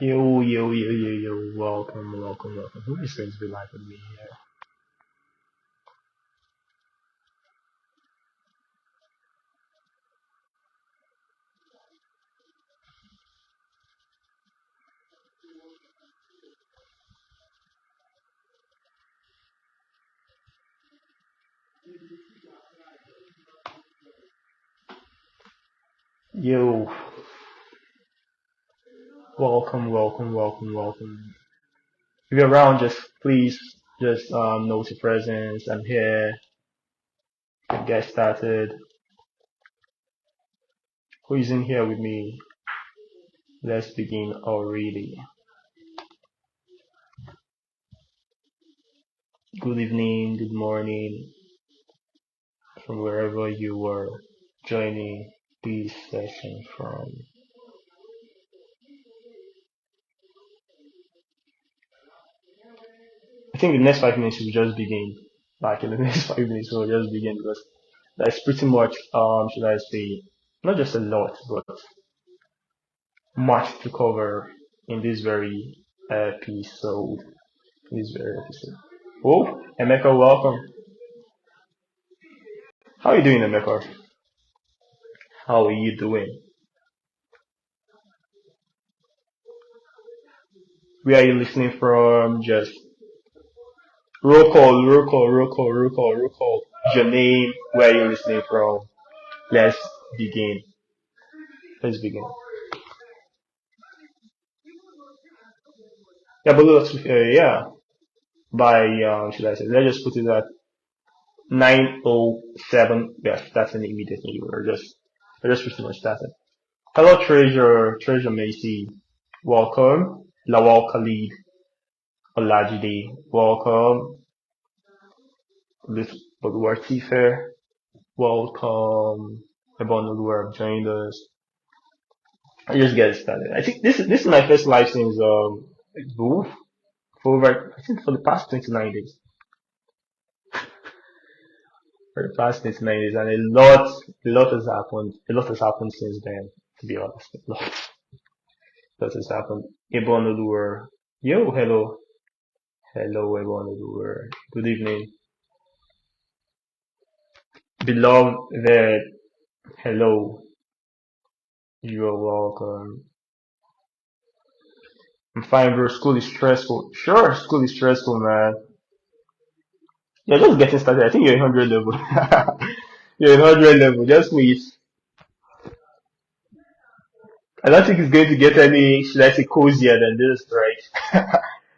Yo, yo, yo, yo, yo, welcome, welcome, welcome. Who is going to be live with me here? Yo, welcome, welcome, welcome, welcome. If you're around, just please, just note your presence. I'm here. Get started. Who is in here with me? Let's begin already. Good evening, good morning, from wherever you are joining this session from. I think the next 5 minutes will just begin. Like in the next 5 minutes, we'll just begin because that's pretty much, should I say, not just a lot, but much to cover in this very episode. This very episode. Oh, Emeka, welcome. How are you doing, Emeka? How are you doing? Where are you listening from? Just roll call, roll call, roll call, roll call, roll call. Your name, where are you listening from? Let's begin. Let's begin. Yeah, but look, yeah, by, should I say, let's just put it at 9:07. Yes, that's an immediate need. We're just pretty much started. Hello, Treasure Macy. Welcome. Lawal Khalid Olajide. Welcome. This Tife. Welcome. Everyone who have joined us. I just get started. I think this is my first live since Booth for over I think for the past 29 days. For the past 29 days, and a lot has happened. A lot has happened since then. To be honest, a lot has happened. Ebon Oluwer. Yo, hello. Hello, everyone. Good evening. Beloved, hello. You're welcome. I'm fine, bro. School is stressful. Sure, school is stressful, man. You're just getting started. I think you're in 100 level. You're in 100 level. Just wait. I don't think it's going to get any, should I say, cozier than this, right?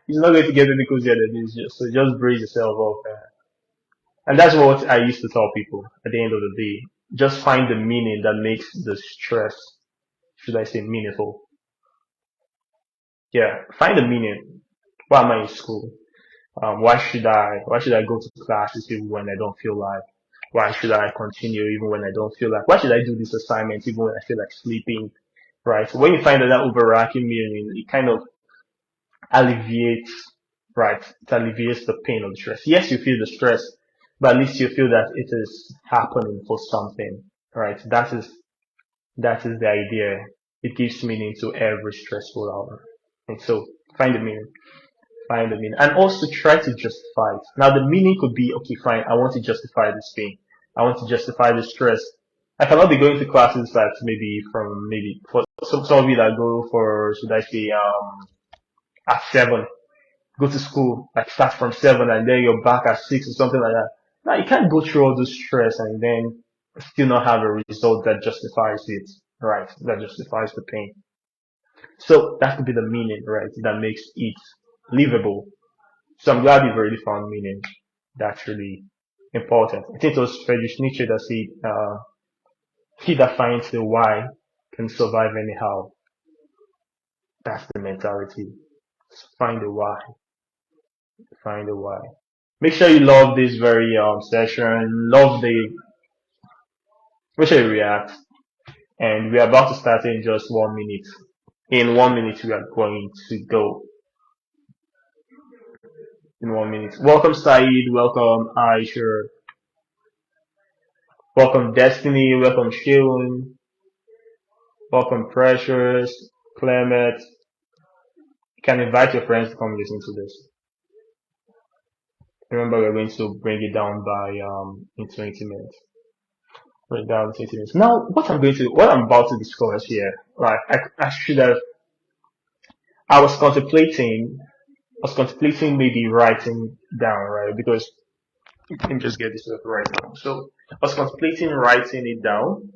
It's not going to get any cozier than this. So just brace yourself up. And that's what I used to tell people at the end of the day. Just find the meaning that makes the stress, should I say, meaningful. Yeah, find the meaning. Why am I in school? Why should I go to classes even when I don't feel like? Why should I continue even when I don't feel like? Why should I do this assignment even when I feel like sleeping? Right. So when you find that overarching meaning, it kind of alleviates, right? It alleviates the pain of the stress. Yes, you feel the stress, but at least you feel that it is happening for something, right? That is the idea. It gives meaning to every stressful hour. And so find the meaning. Find the meaning. And also try to justify it. Now the meaning could be, okay, fine, I want to justify this pain. I want to justify the stress. I cannot be going to classes that maybe for some of you that go for, should I say, at 7, go to school, like start from 7 and then you're back at 6 or something like that. Now you can't go through all this stress and then still not have a result that justifies it, right? That justifies the pain. So that could be the meaning, right? That makes it livable. So I'm glad you've already found meaning. That's really important. I think it was Friedrich Nietzsche that said, he that finds the why can survive anyhow. That's the mentality. Find the why. Find the why. Make sure you love this very session. Make sure you react. And we're about to start in just 1 minute. In 1 minute, we are going to go. In 1 minute. Welcome, Saeed. Welcome, Aisha. Welcome, Destiny. Welcome, Shaun. Welcome, Precious. Clement. You can invite your friends to come listen to this. Remember, we're going to bring it down by in 20 minutes. Bring it down in 20 minutes. Now, what I'm about to discuss here, like I should have, I was contemplating maybe writing down, right? Because let me just get this right now. So I was contemplating writing it down,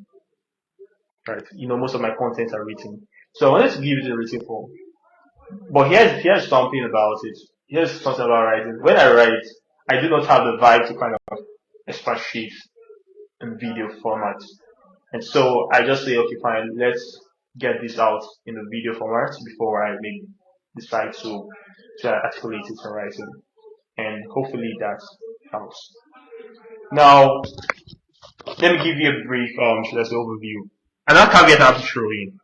right? Most of my contents are written, so I wanted to give it a written form. But here's something about it. Here's something about writing. When I write, I do not have the vibe to kind of express sheet in video format. And so I just say, okay, fine, let's get this out in the video format before I maybe decide to articulate it in writing. And hopefully that helps. Now, let me give you a brief, should I say, overview. And that caveat I have to throw in.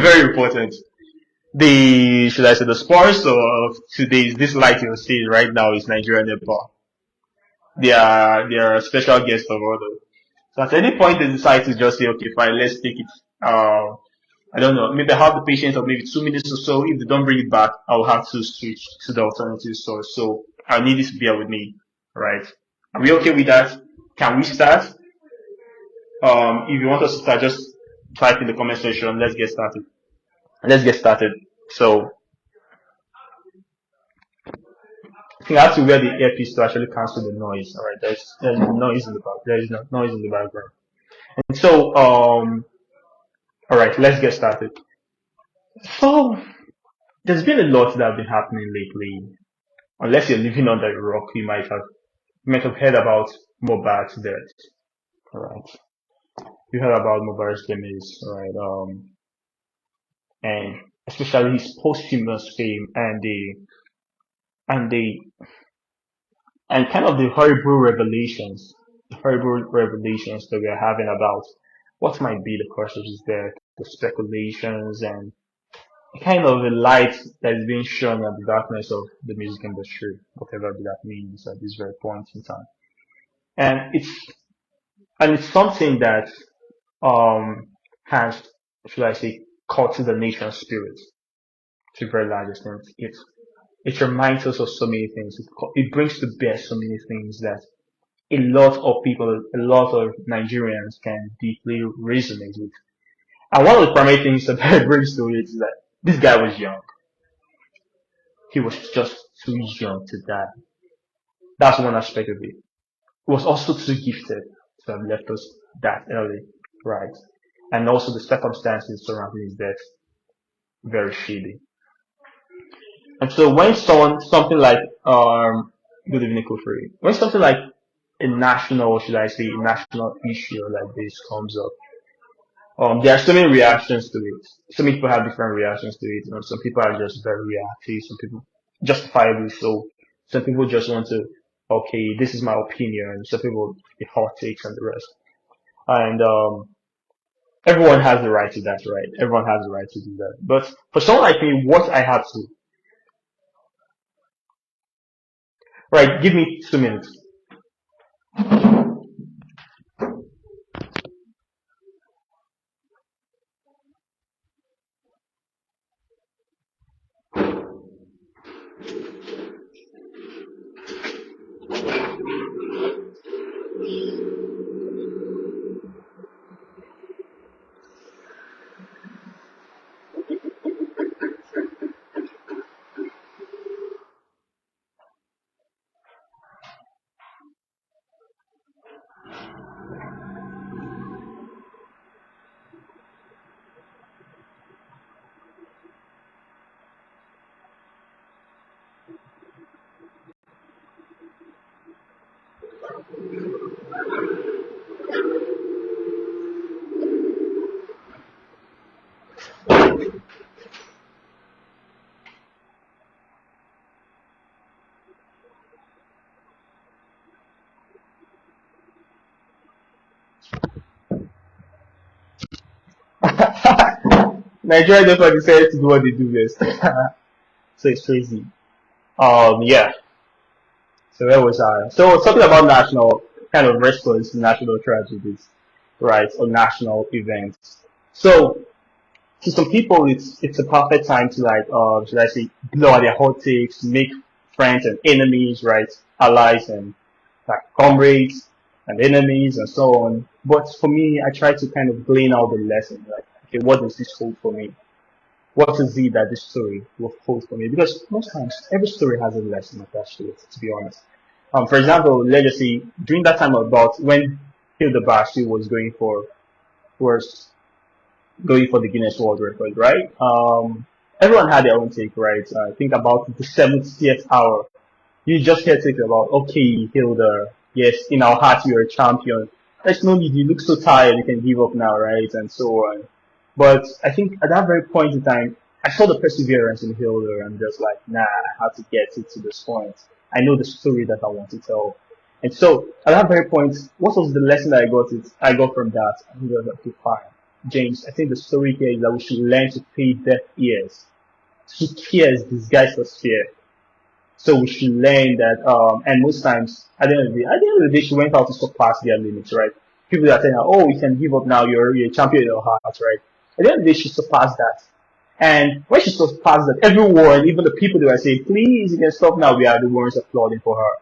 Very important. Should I say, the sponsor of today's, this light you're seeing right now is Nigeria Nepal. They are a special guest of honor. So at any point they decide to just say, okay, fine, let's take it. I don't know, maybe I have the patience of maybe 2 minutes or so. If they don't bring it back, I'll have to switch to the alternative source. So I need you to bear with me, right? Are we okay with that? Can we start? If you want us to start, just type in the comment section. Let's get started. So I think I have to wear the earpiece to actually cancel the noise. All right, there's noise in the back. There is no noise in the background. And so, all right, let's get started. So, there's been a lot that have been happening lately. Unless you're living under a rock, you might have heard about Mohbad's death. All right, you heard about Mohbad's demise, right? And especially his posthumous fame and the and kind of the horrible revelations that we're having about what might be the cause of his death, the speculations, and kind of the light that is being shown at the darkness of the music industry, whatever that means at this very point in time. And it's something that um has, should I say, caught to the nation's spirit to a very large extent. It reminds us of so many things. It brings to bear so many things that a lot of people, a lot of Nigerians can deeply resonate with. And one of the primary things that it brings to it is that this guy was young. He was just too young to die. That's one aspect of it. He was also too gifted to have left us that early, right? And also the circumstances surrounding his death, very shady. And so when something like, good evening, Kufri. When something like a national, should I say, a national issue like this comes up, there are so many reactions to it. So many people have different reactions to it. Some people are just very reactive. Some people, justifiably so. Some people just want to, okay, this is my opinion. Some people, the hot takes and the rest. And everyone has the right to that, right? Everyone has the right to do that. But for someone like me, what I have to, right? Give me 2 minutes. Nigeria therefore decided to do what they do best. So it's crazy. Yeah. So where was I? So talking about national kind of response to national tragedies, right, or national events. So To some people, it's a perfect time to like, should I say, blow out their hot takes, make friends and enemies, right? Allies and like comrades and enemies and so on. But for me, I try to kind of glean out the lesson, like, okay, what does this hold for me? What is it that this story will hold for me? Because most times, every story has a lesson attached to it, to be honest. For example, let's just say, during that time about when Hildebashi was going for the Guinness World Record, right? Everyone had their own take, right? I think about the 70th hour, you just hear take about, okay, Hilda, yes, in our hearts you're a champion. There's no need, you look so tired, you can give up now, right? And so on. But I think at that very point in time, I saw the perseverance in Hilda and just like, nah, I have to get it to this point. I know the story that I want to tell. And so at that very point, what was the lesson that I got from that? I think I was like, okay, fine. James, I think the story here is that we should learn to pay deaf ears. He cares disguised as fear. So we should learn that, and most times, at the end of the day, she went out to surpass their limits, right? People are saying, oh, you can give up now, you're a champion in your heart, right? At the end of the day, she surpassed that. And when she surpassed that, everyone, even the people that were saying, please, you can stop now, we are the ones applauding for her.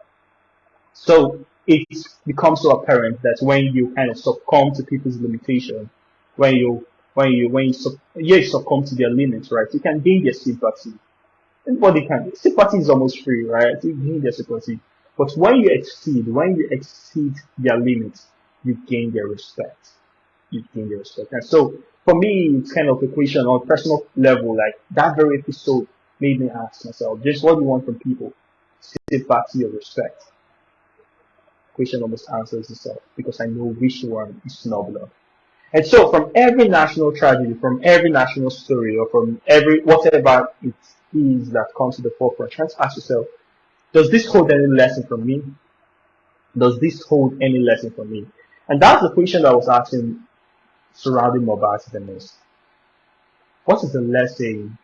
So it becomes so apparent that when you kind of succumb to people's limitation, when you succumb to their limits, right, you can gain their sympathy. Anybody can. Sympathy is almost free, right? You gain their sympathy. But when you exceed their limits, you gain their respect. You gain their respect. And so, for me, it's kind of a question on a personal level. Like that very episode made me ask myself, just what do you want from people? Sympathy or respect? Question almost answers itself because I know which one is nobler. And so, from every national tragedy, from every national story, or from every whatever it is that comes to the forefront, try to ask yourself, does this hold any lesson for me? Does this hold any lesson for me? And that's the question that I was asking surrounding Mohbad's demise. What is the lesson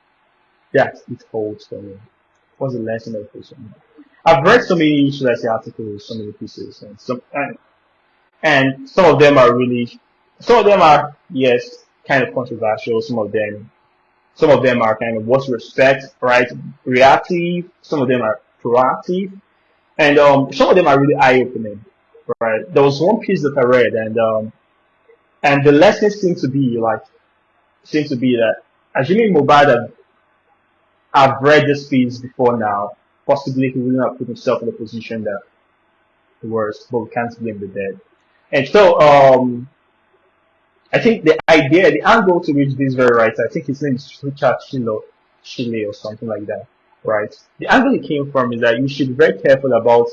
that it holds for me? What's the lesson that it holds for me? I've read so many, should I say, articles, so many pieces, and some of them are, yes, kind of controversial. Some of them are kind of what to respect, right? Reactive. Some of them are proactive, and some of them are really eye-opening, right? There was one piece that I read, and the lesson seems to be that assuming Mohbad have read this piece before now, possibly he wouldn't have put himself in the position that he was, but we can't blame the dead. And so, I think the angle to which this very writer, I think his name is Richard Shile or something like that, right? The angle it came from is that you should be very careful about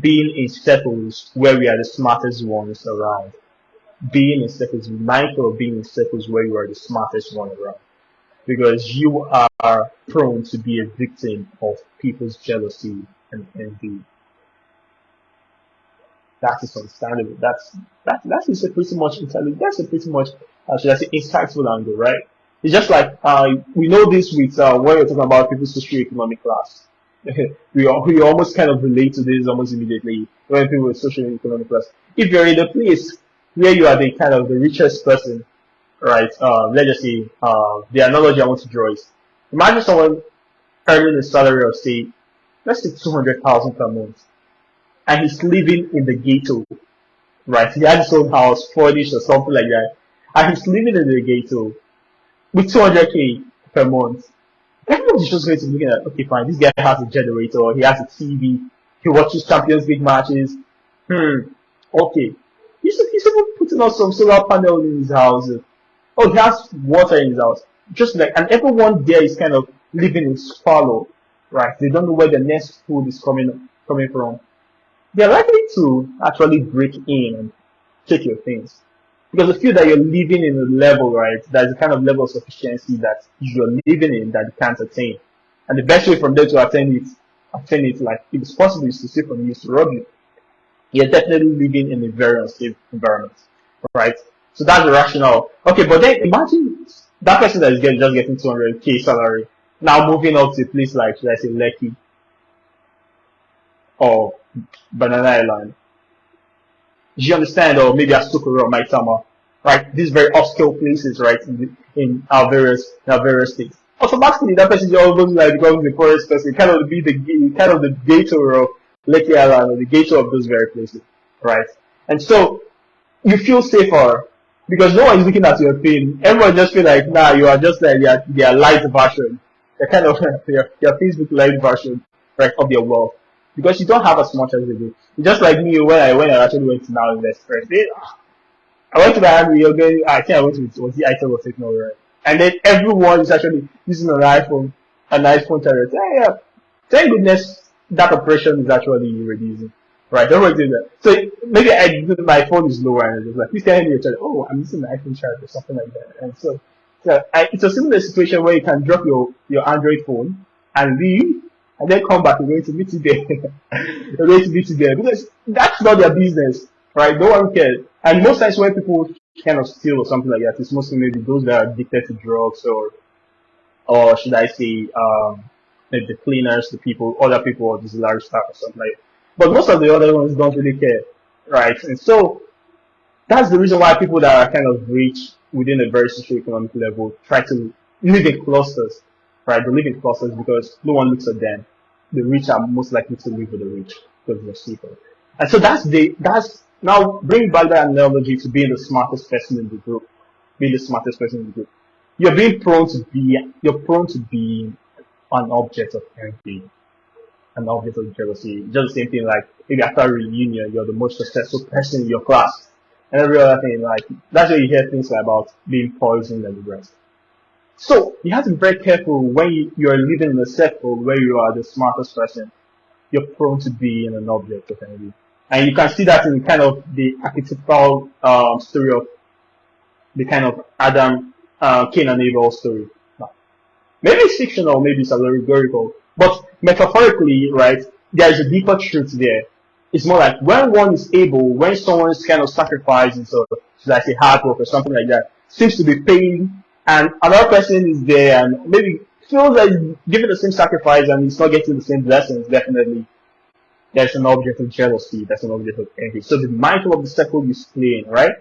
being in circles where we are the smartest ones around. Being in circles, be mindful of being in circles where you are the smartest one around. Because you are prone to be a victim of people's jealousy and envy. That is understandable. That's a pretty much intelligent. That's a pretty much should I say insightful angle, right? It's just like we know this with when you're talking about people's socio-economic class. We almost kind of relate to this almost immediately when people with socio-economic class. If you're in a place where you are the kind of the richest person, right? Let's just say the analogy I want to draw is imagine someone earning a salary of say let's say 200,000 per month, and he's living in the ghetto, right? He has his own house, furnished or something like that, and he's living in the ghetto with 200k per month. Everyone's just going to be looking at, okay, fine, this guy has a generator, he has a TV, he watches Champions League matches. Okay. He's even putting out some solar panel in his house. Oh, he has water in his house. Just like, and everyone there is kind of living in squalor, right? They don't know where the next food is coming from. They're likely to actually break in and take your things. Because they feel that you're living in a level, right? There's a kind of level of sufficiency that you're living in that you can't attain. And the best way from there to attain it, like if it's possible, is to steal from you, is to rob you. You're definitely living in a very unsafe environment, right? So that's the rationale. Okay, but then imagine that person that is just getting 200k salary, now moving up to a place like, should I say, Lekki or Banana Island. Do you understand? Or maybe Asukura or Maitama, right? These very upscale places, right? in our various states. Automatically, that person just almost like becomes the poorest person, kind of be kind of the gator of Lekki Island or the gator of those very places, right? And so you feel safer because no one is looking at your pain. Everyone just feel like, nah, you are just like their light version. They're kind of your Facebook light version, right, of their wealth. Because you don't have as much as they do. It's just like me when I actually went to Now Invest first. I went to the Miami, okay, I think I went to was the item was taken over, right? And then everyone is actually using an iPhone 10. Yeah, thank goodness that operation is actually reducing. Right, everyone doing that. So maybe my phone is lower and it's like, please tell me your charger. Oh, I'm using the iPhone charger or something like that. And so it's a similar situation where you can drop your Android phone and leave and then come back. You're going to meet you there. You're going to meet you there because that's not their business, right? No one cares. And most times when people kind of steal or something like that, it's mostly maybe those that are addicted to drugs or should I say, maybe the cleaners, the people, other people, or the large staff or something like that. But most of the other ones don't really care, right? And so that's the reason why people that are kind of rich within a very socio-economic level try to live in clusters, right? They live in clusters because no one looks at them. The rich are most likely to live with the rich because they're cheaper. And so that's now bring back that analogy to being the smartest person in the group. Being the smartest person in the group. You're prone to be an object of envy, an object of jealousy. Just the same thing like maybe after a reunion, you're the most successful person in your class. And every other thing, like that's where you hear things like about being poisoned and the rest. So you have to be very careful when you're living in a circle where you are the smartest person. You're prone to being an object of envy. And you can see that in kind of the archetypal story of the kind of Adam, Cain and Abel story. Now, maybe it's fictional, maybe it's allegorical, but metaphorically, right, there is a deeper truth there. It's more like when one is able, when someone's kind of sacrifices or should I say hard work or something like that, seems to be paying, and another person is there and maybe feels like giving the same sacrifice and he's not getting the same blessings, definitely there's an object of jealousy, that's an object of envy. So be mindful of the circle you play in, right?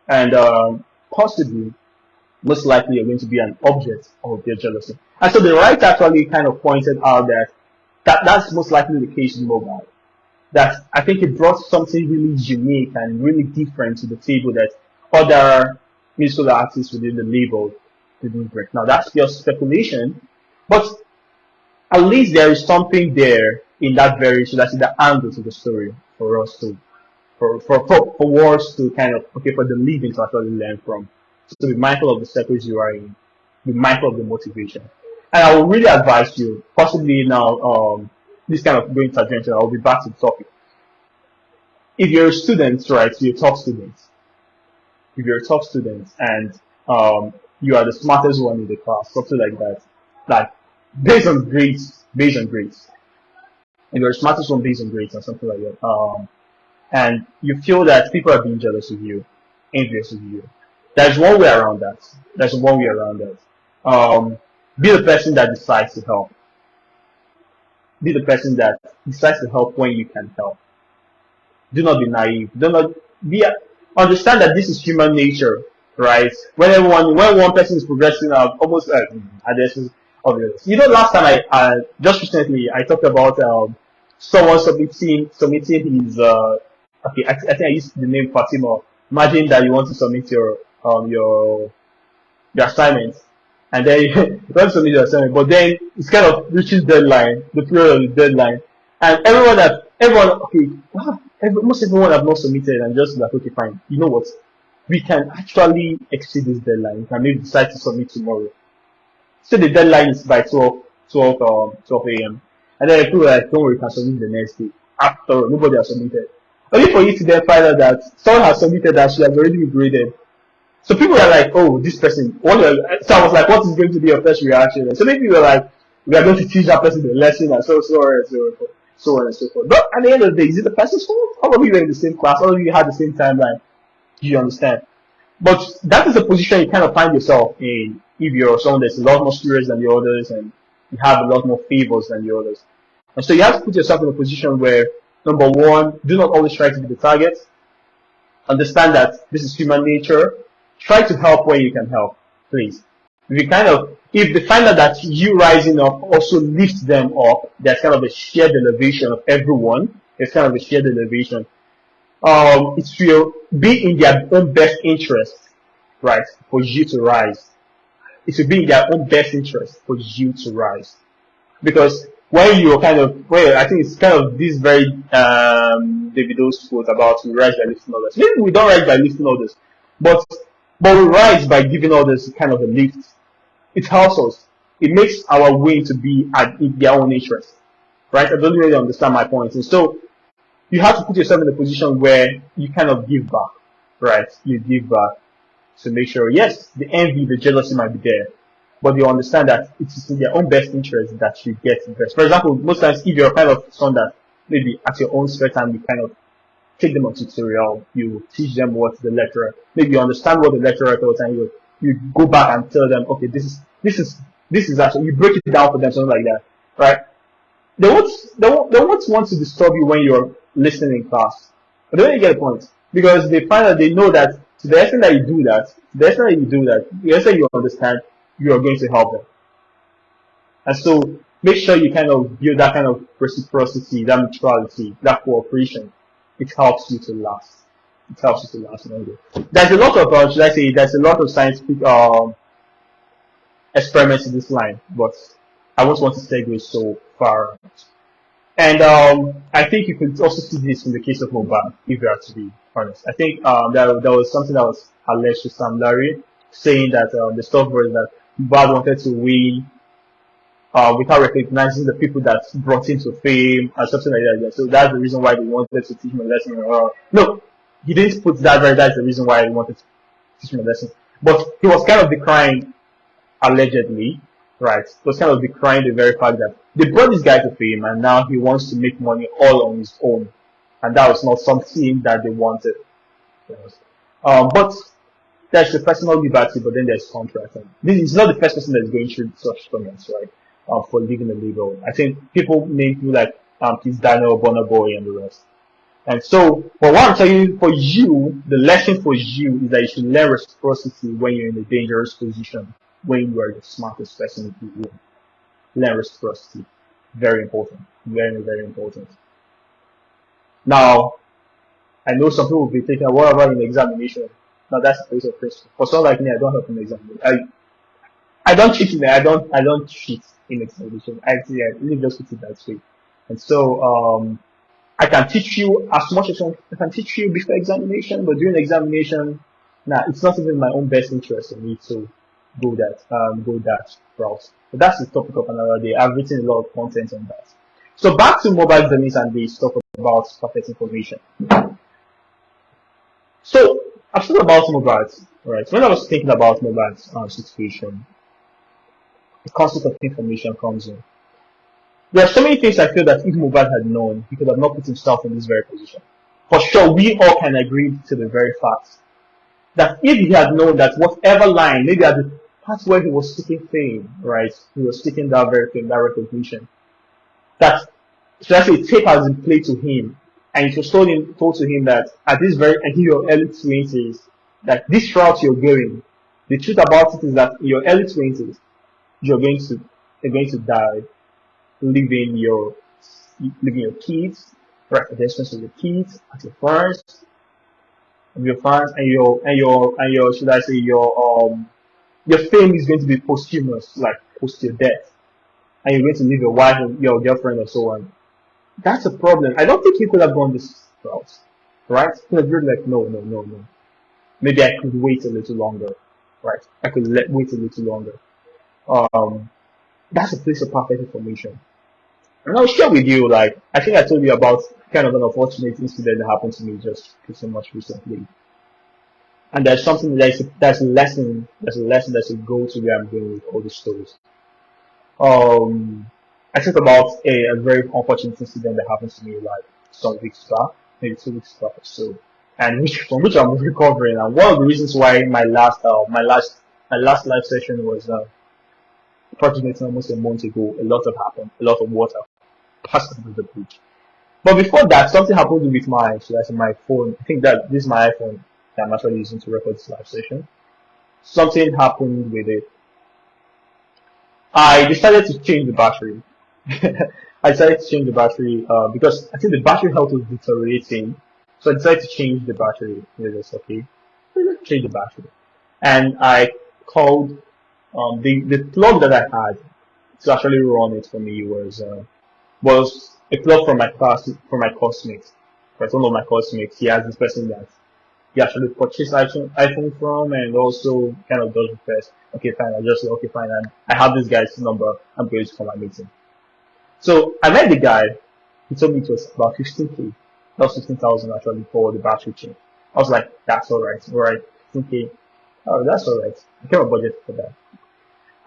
And possibly, most likely, you're going to be an object of their jealousy. And so the writer actually kind of pointed out that's most likely the case in mobile. That I think it brought something really unique and really different to the table that other musical artists within the label didn't bring. Now that's just speculation, but at least there is something there in that very, so that's the angle to the story for us to, for us to kind of, okay, for the living to actually learn from. So be mindful of the circles you are in, be mindful of the motivation. And I will really advise you, possibly now, this kind of going tangential, I'll be back to the topic. If you're a student, right, you're a top student. If you're a top student and you are the smartest one in the class, something like that, like based on grades, if you're the smartest one based on grades or something like that, and you feel that people are being jealous of you, envious of you, there's one way around that. Be the person that decides to help. Be the person that decides to help when you can help. Do not be naive. Do not be. Understand that this is human nature, right? When one person is progressing up, almost at this obvious. You know, last time just recently I talked about someone submitting his okay. I think I used the name Fatima. Imagine that you want to submit your assignment, and then you want to submit your assignment, but then it's kind of reaches deadline, the period of the deadline, and most everyone have not submitted, and just like, okay, fine, you know what, we can actually exceed this deadline, we can maybe decide to submit tomorrow. So the deadline is by 12 a.m. And then people are like, don't worry, you can submit the next day. After all, nobody has submitted. Only for you to then find out that someone has submitted that she has already been graded. So people are like, oh, this person. So I was like, what is going to be your first reaction? And so maybe we were like, we are going to teach that person the lesson and so on and so forth. But at the end of the day, is it the person's fault? All of you were in the same class, all of you had the same timeline. Do you understand? But that is the position you kind of find yourself in if you're someone that's a lot more serious than the others and you have a lot more favors than the others. And so you have to put yourself in a position where, number one, do not always try to be the target. Understand that this is human nature. Try to help where you can help. please. If they find out that you rising up also lifts them up, there's kind of a shared elevation of everyone. There's kind of a shared elevation. It will be in their own best interest, right, for you to rise. It will be in their own best interest for you to rise. Because when you're I think it's kind of this very Davido's quote about we rise by lifting others. Maybe we don't rise by lifting others, but we rise by giving others kind of a lift. It helps us. It makes our way to be in their own interest, right? I don't really understand my point, and so you have to put yourself in a position where you kind of give back, right? You give back to make sure, yes, the envy, the jealousy might be there, but you understand that it is in their own best interest that you get the best. For example, most times if you're kind of someone that maybe at your own spare time you kind of take them on tutorial, you teach them what the lecturer, maybe you understand what the lecturer taught, and you go back and tell them, okay, this is actually, you break it down for them, something like that, right? They won't want to disturb you when you're listening in class. But then you get a point. Because they find that they know that to the extent that you do that, the extent you understand, you are going to help them. And so make sure you kind of build that kind of reciprocity, that mutuality, that cooperation. It helps you to last. It helps you to last longer. There's a lot of, there's a lot of scientific experiments in this line, but I won't want to segue so far. And I think you could also see this in the case of Mohbad, if you are to be honest. I think there was something that was alleged to Sam Larry, saying that the stuff was that Mohbad wanted to win without recognizing the people that brought him to fame or something like that. So that's the reason why they wanted to teach him a lesson. No, he didn't put that very. That's the reason why he wanted to teach him a lesson. But he was kind of decrying, allegedly, right? He was kind of decrying the very fact that they brought this guy to fame and now he wants to make money all on his own. And that was not something that they wanted. But there's the personal liberty, but then there's contract. And this is not the first person that's going through such comments, right? For living illegal. I think people name people like Kiss Daniel, Burna Boy, and the rest. And so, but what I'm telling you, for you, the lesson for you is that you should learn reciprocity when you're in a dangerous position, when you are the smartest person in the room. Learn reciprocity. Very important. Very, very important. Now, I know some people will be thinking, what about in examination? Now that's a place of question. For someone like me, I don't help in examination. I don't cheat in I don't cheat in examination. I really just put it that way. And so I can teach you as much as I can teach you before examination, but during examination, it's not even in my own best interest for me to go that route. But that's the topic of another day. I've written a lot of content on that. So back to mobile dummies and the stuff about perfect information. So I've thought about mobiles, right? When I was thinking about mobiles situation, the concept of information comes in. There are so many things I feel that if Mobile had known, he could have not put himself in this very position. For sure, we all can agree to the very fact that if he had known that whatever line, maybe at the part where he was seeking fame, right, he was seeking that very fame, that recognition, that so actually tape has been played to him, and it was told to him that at this very, and in your early 20s, that this route you're going, the truth about it is that in your early 20s, you're going to die, leaving your kids, right, at the expense of your kids, at your fans, and your should I say your fame is going to be posthumous, like post your death, and you're going to leave your wife and your girlfriend and so on. That's a problem. I don't think he could have gone this route, right? He could have been like, no. Maybe I could wait a little longer, right? I could wait a little longer. That's a place of perfect information. And I'll share with you, like, I think I told you about kind of an unfortunate incident that happened to me just pretty much recently. And there's something that's a lesson that's a go to where I'm going with all the stories. I talked about a very unfortunate incident that happened to me like some weeks back, maybe 2 weeks back or so, and from which I'm recovering. And one of the reasons why my last live session was approximately almost a month ago, a lot happened, a lot of water passed under the bridge. But before that, something happened with my phone. I think that this is my iPhone that I'm actually using to record this live session. something happened with it. I decided to change the battery. I decided to change the battery because I think the battery health was deteriorating. So I decided to change the battery. It was okay. Let's change the battery. And I called the plug that I had to actually run it for me was a plug from my class from my classmate. Right, one of my classmates. He has this person that he actually purchased iPhone from and also kind of does repairs. Okay, fine. I just said, okay, fine. I have this guy's number. I'm going to call my meeting. So I met the guy. He told me it was about 15K. That was 15,000 actually for the battery change. I was like, that's all right, 15K. Oh, that's all right. I came a budget for that.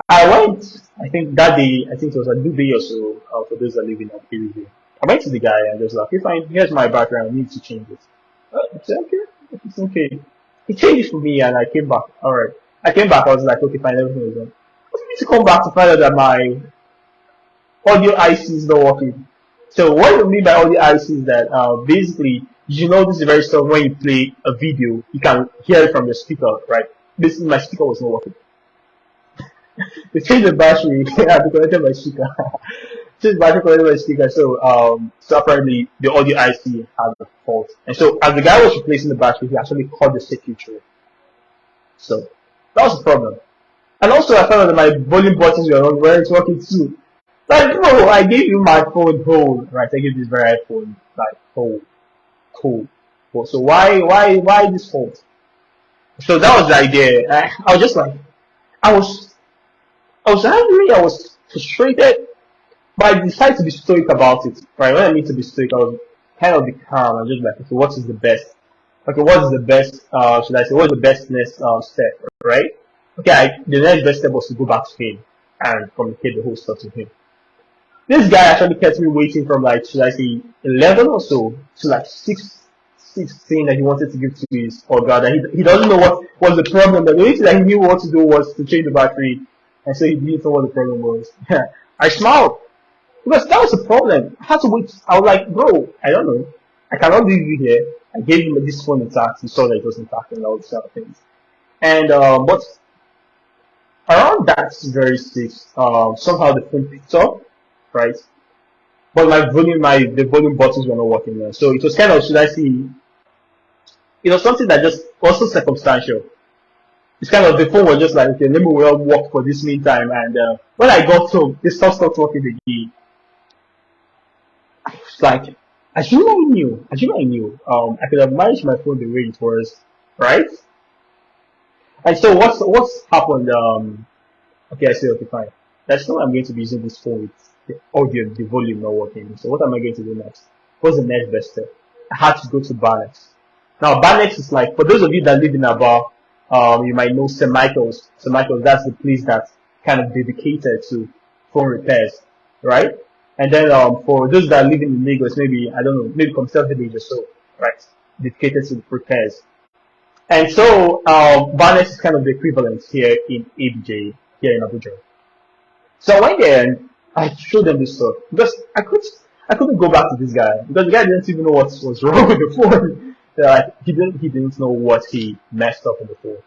I went. I think that day. I think it was a new day or so for those that live in Akiri. I went to the guy and just like, okay, fine. Here's my battery. I need to change it. I said, okay, it's okay. He changed it for me and I came back. All right. I came back. I was like, okay, fine. Everything is done. I was need to come back to find out that my audio IC is not working. So what I mean by audio IC is that basically you know this is very stuff when you play a video you can hear it from the speaker, right? Basically my speaker was not working. They changed the battery. I had to connect my speaker. Changed the battery connected my speaker. So apparently the audio IC had a fault. And so as the guy was replacing the battery, he actually cut the circuitry. So that was the problem. And also I found out that my volume buttons weren't working too. Like, bro, I gave you my phone whole, right? I gave this very iPhone, like, whole, cool. But so why this fault? So that was the idea. I was just like, I was, I was angry, I was frustrated, but I decided to be stoic about it, right? When I need to be stoic, I was kind of be calm and just like, okay, what is the best? Okay, what is the best, should I say, what's the best next step, right? Okay, the next best step was to go back to him and communicate the whole stuff to him. This guy actually kept me waiting from like, should I say, 11 or so to like 16 that he wanted to give to his organ. And he doesn't know what was the problem. But the only thing that he knew what to do was to change the battery. And so he didn't know what the problem was. I smiled. Because that was the problem. I had to wait. I was like, bro, I don't know. I cannot leave you here. I gave him this phone intact. He saw that it was intact and all these other things. And, but around that very six, somehow the phone picked up, right? But the volume buttons were not working there. So it was kind of, should I see, it was something that just also circumstantial. It's kind of the phone was just like, okay, let me well work for this meantime. And when I got home, this stuff stopped working again. I was like, I knew, I could have managed my phone the way it was, right? And so what's happened? Okay, I said, okay, fine. That's not I'm going to be using this phone with the audio, the volume not working. So what am I going to do next? What's the next best step? I had to go to Barnex. Now Barnex is like, for those of you that live in Aba, you might know St. Michael's. St. Michael's, that's the place that's kind of dedicated to phone repairs, right? And then for those that live in Lagos, maybe, I don't know, maybe Comcel Village or so, right? Dedicated to repairs. And so Barnex is kind of the equivalent here in ABJ, here in Abuja. So I went there and I showed them this stuff because I couldn't go back to this guy because the guy didn't even know what was wrong with the phone. He didn't know what he messed up in the phone.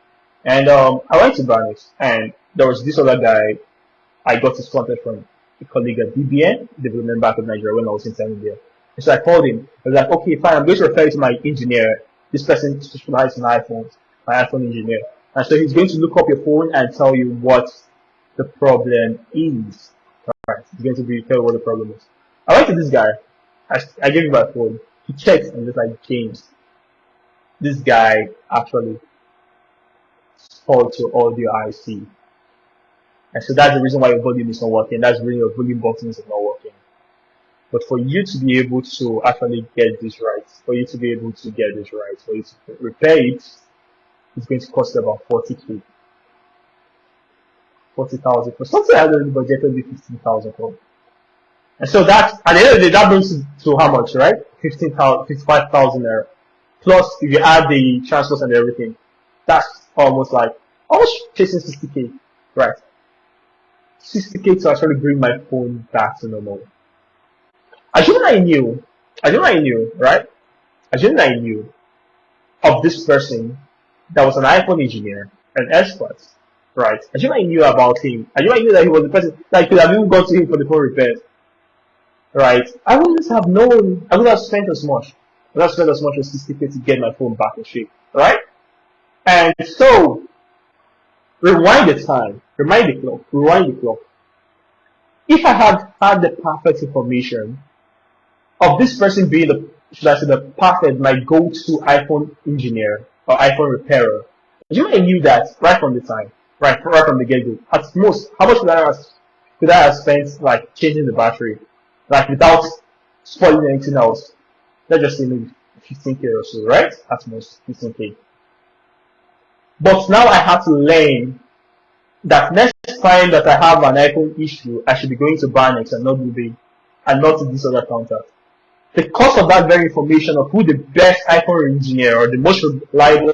And I went to Barnex and there was this other guy I got his contact from a colleague at BBN, Development Bank of Nigeria, when I was interning there. And so I called him. I was like, okay, fine, I'm going to refer you to my engineer. This person specializes in iPhones, my iPhone engineer. And so he's going to look up your phone and tell you what the problem is. Right. He's going to tell you what the problem is. I went to this guy. I gave him my phone. He checked and just like, James, this guy actually spoiled your audio IC. And so that's the reason why your volume is not working. That's the reason your volume buttons are not working. But for you to be able to actually get this right, for you to repair it, it's going to cost about 40K. 40,000 for something I don't budgeted with 15,000 for. And so that at the end of the day that brings it to how much, right? 55,000 there. Plus if you add the transfers and everything, that's almost chasing 60K, right? 60K to actually bring my phone back to normal. Assuming I knew, right? Assuming I knew of this person that was an iPhone engineer an expert, right? Assume I knew about him. Assume I knew that he was the person that could have even gone to him for the phone repairs, right? I wouldn't have known. I would have spent as much. I would have spent as much as 60K to get my phone back in shape, right? And so, rewind the time, rewind the clock. If I had had the perfect information of this person being the, should I say, the perfect, my go-to iPhone engineer or iPhone repairer, you I knew that right from the time, right from the get-go. At most, how much could I have spent like changing the battery, like without spoiling anything else? Let's just say maybe 15K or so, right? At most 15K. But now I have to learn that next time that I have an iPhone issue, I should be going to Barnex and not to this other counter. The cost of that very information of who the best iPhone engineer or the most reliable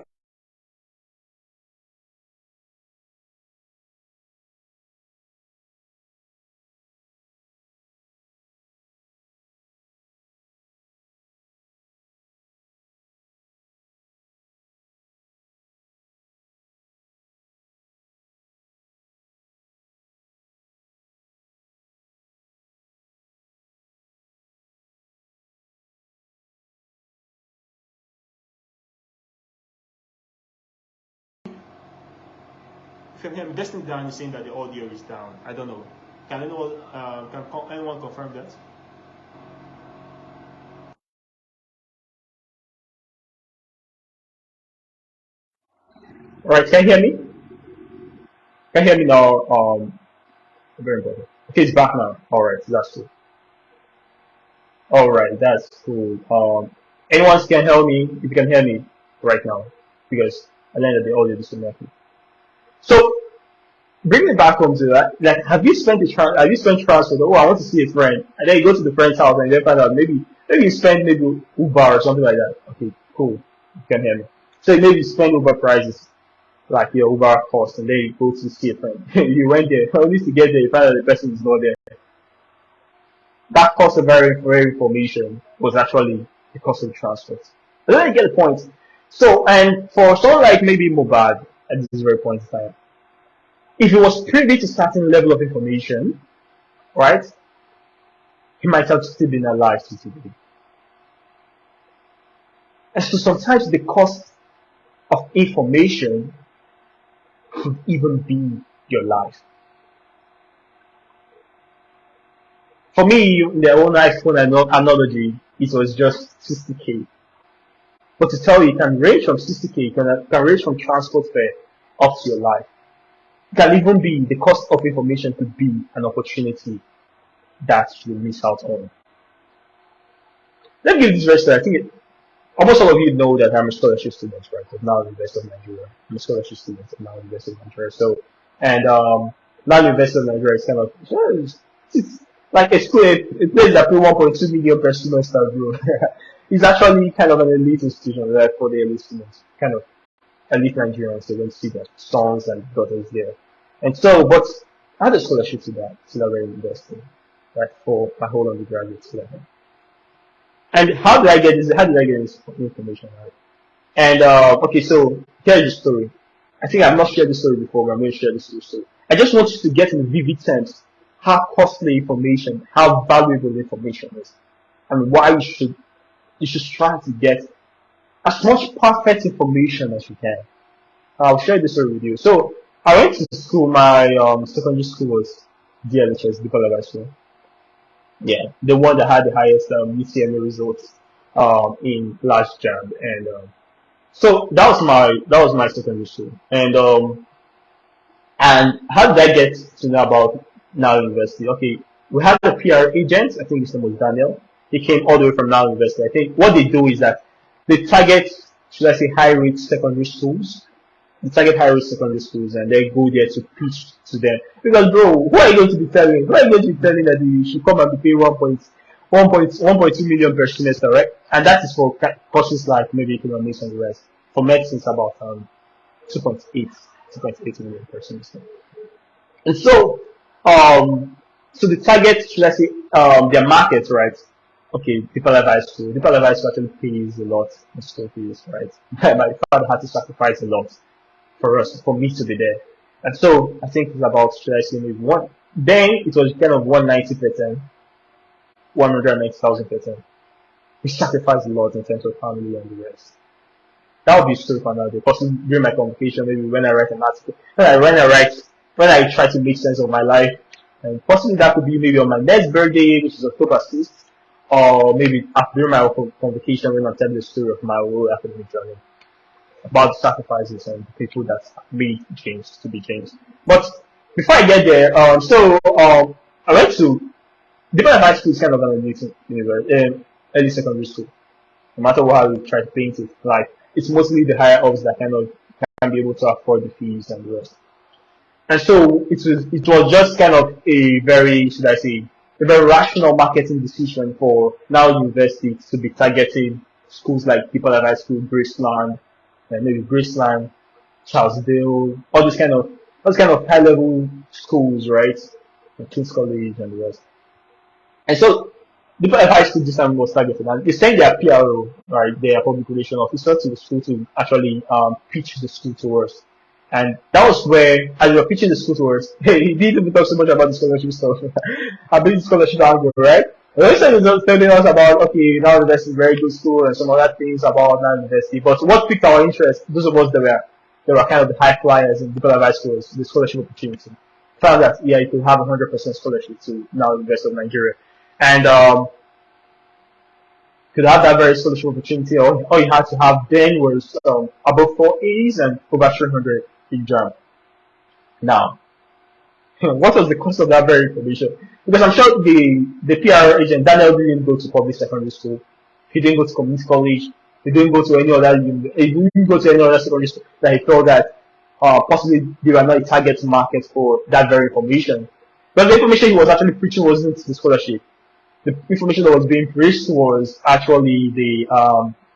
If you can hear me, Destin Dan is saying that the audio is down. I don't know. Can anyone confirm that? Alright, can you hear me? Can you hear me now? Very important. Okay, it's back now. Alright, that's cool. Alright, that's cool. Anyone can help me if you can hear me right now. Because I learned that the audio disconnected. So bring me back home to that. Like, have you spent transfer? Oh, I want to see a friend, and then you go to the friend's house and then find out maybe you spend maybe Uber or something like that. Okay, cool. You can hear me. So maybe you spend Uber prices, like your Uber cost, and then you go to see a friend. You went there, only to get there, you find out the person is not there. That cost of very information was actually the cost of transport. But then you get the point. So, and for someone like maybe Mobad at this very point in time, if he was privy to certain level of information, right, he might have still been alive to today. And so sometimes the cost of information could even be your life. For me, the own iPhone analogy, it was just 60K. But to tell you, it can range from 60K, it can range from transport fare up to your life. It can even be the cost of information could be an opportunity that you miss out on. Let me give this very story. I think almost all of you know that I'm a scholarship student, right? Of Now University of Nigeria. I'm a scholarship student of Now University of Nigeria. So, and Now University of Nigeria is kind of it's like a school, a place that pay 1.2 million per semester, bro. It's actually kind of an elite institution, right, for the elite students, kind of elite Nigerians. They don't see their sons and daughters there. And so, but I had a scholarship to that very university, right, for my whole undergraduate level. And how did I get this? How did I get this information, right? And okay, so here's the story. I think I've not shared this story before, but I'm going to share this story. I just want you to get in vivid terms how costly information, how valuable information is, and why you should try to get as much perfect information as you can. I'll share this story with you. So I went to school. My secondary school was DLHS, Deeper Level School. Yeah, the one that had the highest UTME results in last jam, and so that was my secondary school, and how did I get to know about Now University? Okay, we had a PR agent. I think his name was Daniel. He came all the way from Now University. I think what they do is that they target, should I say, high rate secondary schools. They target high rate secondary schools, and they go there to pitch to them. Because, bro, who are you going to be telling? Who are you going to be telling that you should come and be paid 1.2 million per semester, right? And that is for courses like maybe economics and the rest. For medicine, it's about 2.8 million per semester. And so, the target, should I say, their market, right? Okay, Deeper Level High School. Deeper Level High School actually pays a lot in school fees, right? My father had to sacrifice a lot for me to be there. And so I think it's about, should I say, maybe one. Then it was kind of 190%, 190,000%. We sacrificed a lot in terms of family and the rest. That would be a story for another day. Possibly during my convocation, maybe when I write an article, when I try to make sense of my life, and possibly that could be maybe on my next birthday, which is October 6th, or maybe after during my convocation when I'm telling the story of my whole academic journey about the sacrifices and the people that made change to be changed. But before I get there, I went to different high school is kind of an elite early secondary school. No matter how you try to paint it, like it's mostly the higher ups that kind of can be able to afford the fees and the rest. And so it was just kind of a very, should I say, a very rational marketing decision for now universities to be targeting schools like People at High School, Graceland, and maybe Graceland, Charlesdale, all these kind of high level schools, right? And King's College and the rest. And so the high school this time was targeted, and they sent their PRO, right, their public relation officer, to the school to actually pitch the school to us. And that was where, as we were pitching the school to us, he didn't even talk so much about the scholarship stuff. I believe the scholarship angle, right? The other side was telling us about, okay, now university is a very good school and some other things about now university. But what piqued our interest, those of us that were kind of the high flyers in people high schools, the scholarship opportunity. Found that, yeah, you could have 100% scholarship to now University of Nigeria. And could have that very scholarship opportunity. All you had to have then was above 4 A's and over 300 in JAM. Now, what was the cost of that very information? Because I'm sure the PR agent, Daniel, didn't go to public secondary school. He didn't go to community college. He didn't go to any other. He didn't go to any other secondary school that he felt that possibly they were not a target market for that very information. But the information he was actually preaching wasn't the scholarship. The information that was being preached was actually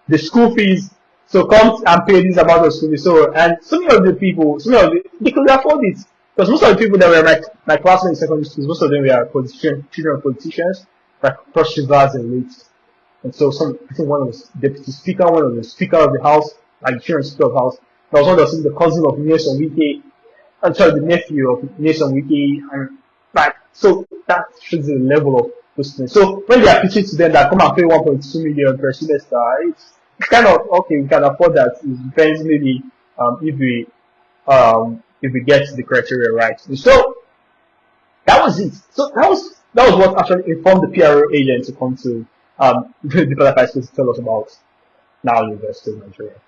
the school fees. So come and pay this amount of school fees. So, and some of the people, they could afford it. Because most of the people that were my classmates in secondary schools, most of them were children of politicians, like cross rivers and elites. And so I think one was deputy speaker, one was the speaker of the house, like the children's speaker of the house. There was one that was the cousin of Nelson Wiki, I'm sorry, the nephew of Nelson Wiki, and like, so that shows the level of those things. So when they are pitching to them that come and pay 1.2 million per semester, it's kind of okay, we can afford that. It depends maybe if we get the criteria right. So that was it. So that was what actually informed the PRO agent to come to the High School to tell us about now University of Nigeria.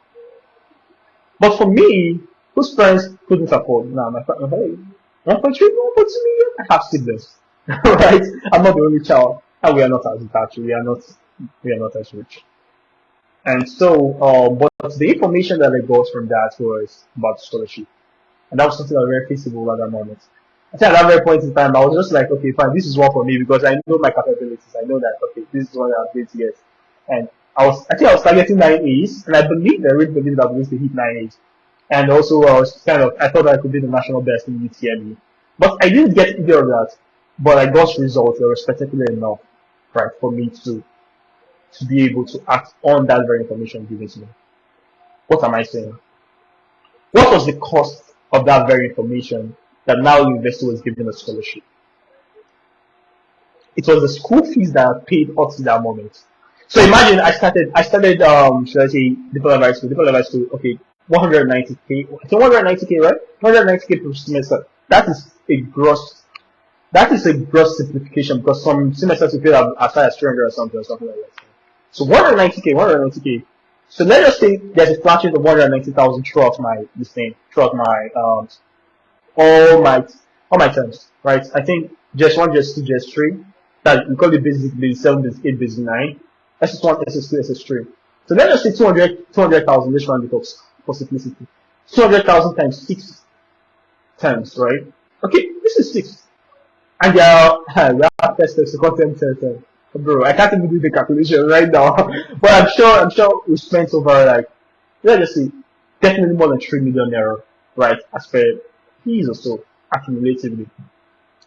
But for me, whose parents couldn't afford now my family, 1.3 million, I have siblings. Right? I'm not the only child, and we are not as rich. We are not as rich. And so, but the information that I got from that was about scholarship, and that was something that was very feasible at that moment. I think at that very point in time, I was just like, okay, fine, this is one for me because I know my capabilities. I know that okay, this is what I'm going to get. And I think I was targeting 9 A's, and I really believed I was going to hit 9 A's. And also, I thought I could be the national best in UTME. But I didn't get either of that. But I got results that were spectacular enough, right, for me to be able to act on that very information given to me. What am I saying? What was the cost of that very information that now the university was giving a scholarship? It was the school fees that I paid up to that moment. So imagine I started should I say Deeper High School, okay, 190k, so 190k, right? 190k per semester. That is a gross simplification because some semesters we pay as high as 300 or something like that. So 190k. So let's just say there's a flat rate of 190,000 throughout all my terms, right? I think just 1, just 2, just 3. That we call it basic, basic 7, basic 8, basic 9. SS1, SS2, SS3. So let's just say 200,000. Let's round it up for simplicity. 200,000 times 6 terms, right? Okay, this is 6. And we have test content test. Bro, I can't even do the calculation right now. But I'm sure we spent over like, let's just say, definitely more than 3 million naira, right? As per fees or so, accumulatively.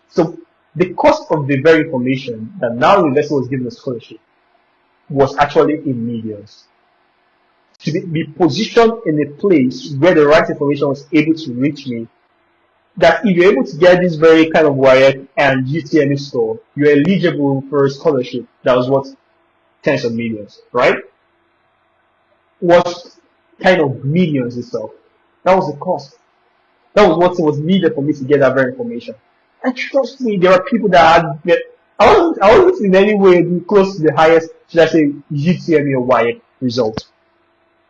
So the cost of the very information that now the investor was given a scholarship was actually in millions. to be positioned in a place where the right information was able to reach me, that if you're able to get this very kind of WIAC and UTME score, you're eligible for a scholarship that was worth tens of millions, right? What kind of millions itself? That was the cost. That was what was needed for me to get that very information. And trust me, there are people that had. I wasn't in any way close to the highest, should I say, UTME or WIAC result.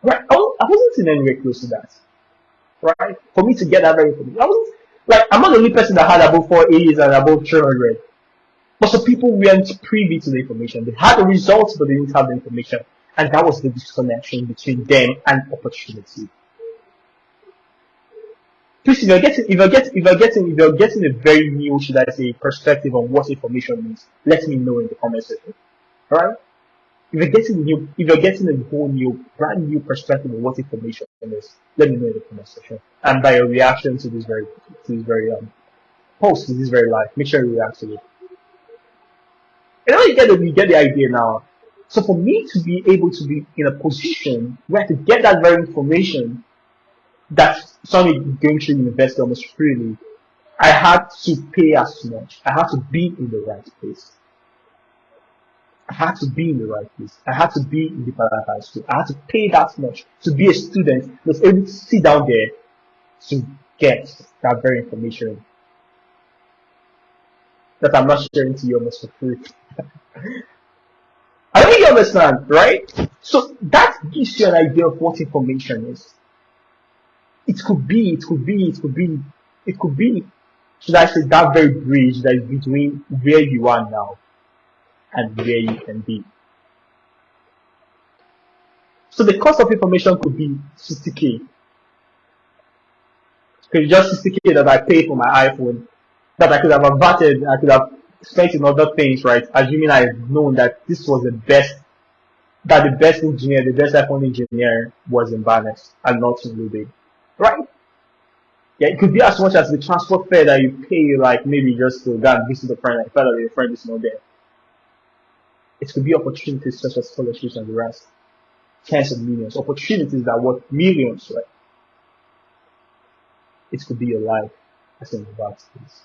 Right? I wasn't in any way close to that. Right? For me to get that very information, I wasn't like I'm not the only person that had above 480s and above 300. But some people weren't privy to the information. They had the results, but they didn't have the information, and that was the disconnection between them and opportunity. Please, if you're getting a very new, should I say, perspective on what information means, let me know in the comment section. Alright? If you're getting a whole new, brand new perspective on what information is, let me know in the comment section. And by your reaction to this very post, to this very live, make sure you react to it. And now you get the idea now. So for me to be able to be in a position where I could get that very information that somebody going through university almost freely, I had to pay as much. I had to be in the right place. I had to be in the right place. I had to be in the High School. I had to pay that much to be a student that was able to sit down there to get that very information that I'm not sharing to you almost for free. I think you understand, right? So that gives you an idea of what information is. It could be, should I say, that very bridge that is between where you are now and where you can be. So the cost of information could be 60k. It's just 60k that I pay for my iPhone, that I could have averted, I could have spent in other things, right? Assuming I had known that this was the best engineer, the best iPhone engineer was in Barnes and not in Ruby, right? Yeah, it could be as much as the transport fare that you pay, like maybe just to go and visit a friend, like further your friend is not there. It could be opportunities such as scholarships and the rest. Tens of millions. Opportunities that are worth millions, right? It could be your life as in that space.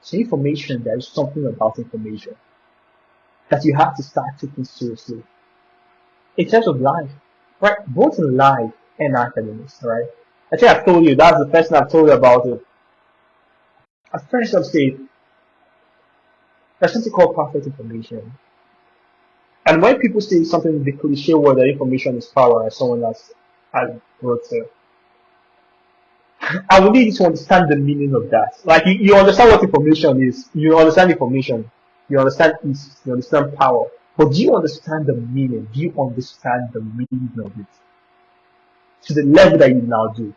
So information, there is something about information that you have to start taking seriously. In terms of life, right? Both in life and academics, right? I think I've told you, that's the first thing I've told you about it. At first I've said, there's something called perfect information. And when people say something, the cliche word that information is power, as someone else wrote there, I will need you to understand the meaning of that. Like, you understand what information is, you understand information, you understand ease, you understand power. But do you understand the meaning? Do you understand the meaning of it? To the level that you now do.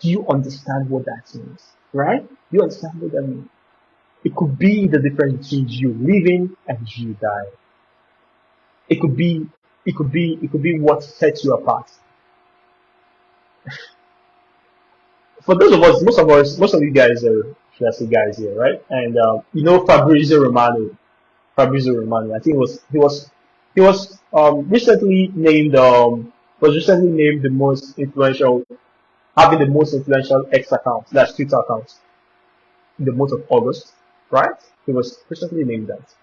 Do you understand what that means? Right? Do you understand what that means? It could be the difference between you living and you dying. It could be what sets you apart. For those of us, most of you guys are, should I say, guys here, right? And you know Fabrizio Romano. I think he was recently named the most influential, having the most influential X account, that's Twitter account, in the month of August, right? He was recently named that.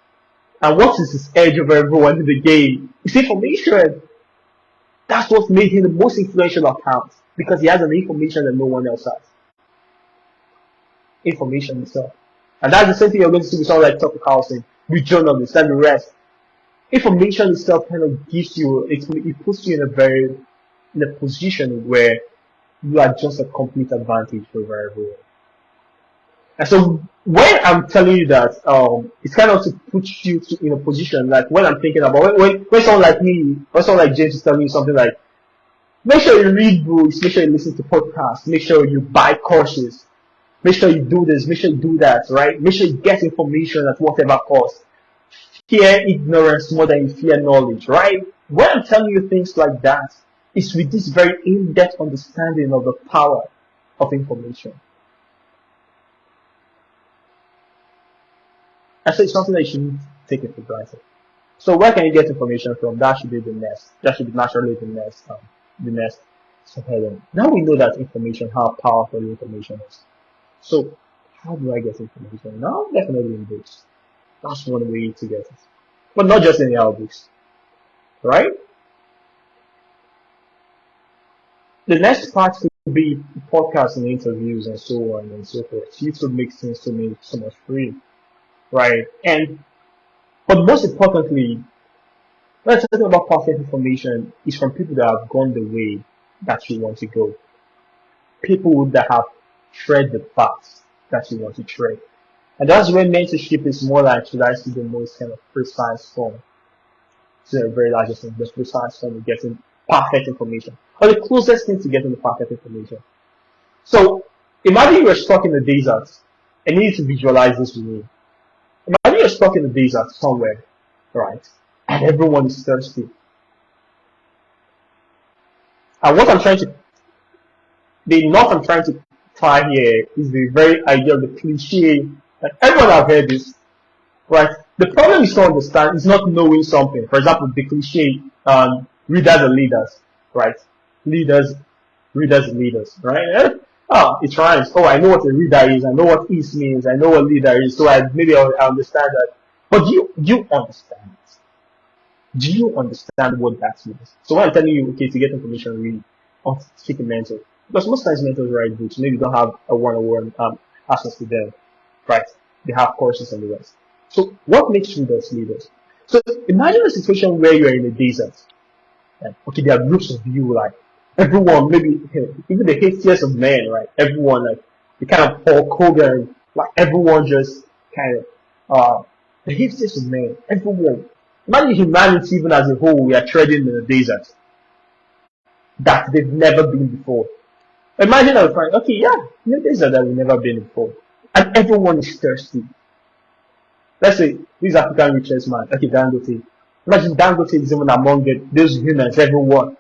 And what is his edge over everyone in the game? It's information. That's what made him the most influential account, because he has an information that no one else has. Information itself. And that's the same thing you're going to see with someone like Tucker Carlson, with journalists and the rest. Information itself kind of gives you, it puts you in a position where you are just a complete advantage over everyone. And so when I'm telling you that, it's kind of to put you in a position, like when I'm thinking about, when someone like me, or someone like James is telling you something like, make sure you read books, make sure you listen to podcasts, make sure you buy courses, make sure you do this, make sure you do that, right? Make sure you get information at whatever cost. Fear ignorance more than you fear knowledge, right? When I'm telling you things like that, it's with this very in-depth understanding of the power of information. And so it's something that you shouldn't take it for granted. So where can you get information from? That should be the next. That should be naturally the next subheading. Now we know that information, how powerful information is. So how do I get information? Now definitely in books. That's one way to get it. But not just in our books, right? The next part could be podcasts and interviews and so on and so forth. YouTube makes things to me so much free, right? And but most importantly, when I'm talking about perfect information, is from people that have gone the way that you want to go. People that have tread the path that you want to tread. And that's where mentorship is more like, should I see the most kind of precise form? To a very large extent, the precise form of getting perfect information. Or the closest thing to getting the perfect information. So imagine you're stuck in the desert. I need you to visualize this with me. Imagine you're stuck in the desert somewhere, right? And everyone is thirsty. And what I'm trying to, the knot I'm trying to tie here is the very idea of the cliche that everyone have heard this, right? The problem is to understand is not knowing something. For example, the cliche, readers and leaders, right? Leaders, readers and leaders, right? Oh, it rhymes. Oh, I know what a reader is. I know what is means. I know what leader is. So maybe I understand that. But do you understand? Do you understand what that means? So when I'm telling you, okay, to get information, read or seek a mentor. Because most times mentors write books. Maybe you don't have a one-on-one access to them, right? They have courses and the rest. So what makes readers leaders? So imagine a situation where you're in a desert. Okay, there are groups of you, like everyone, maybe even the hastiest of men, right? Everyone, like the kind of Hulk Hogan, like everyone just kind of the hastiest of men, everyone. Imagine humanity even as a whole, we are treading in a desert that they've never been before. Imagine I would find, okay, yeah, in a desert that we've never been before. And everyone is thirsty. Let's say this African richest man, okay, Dangote. Imagine Dangote is even among those humans, everyone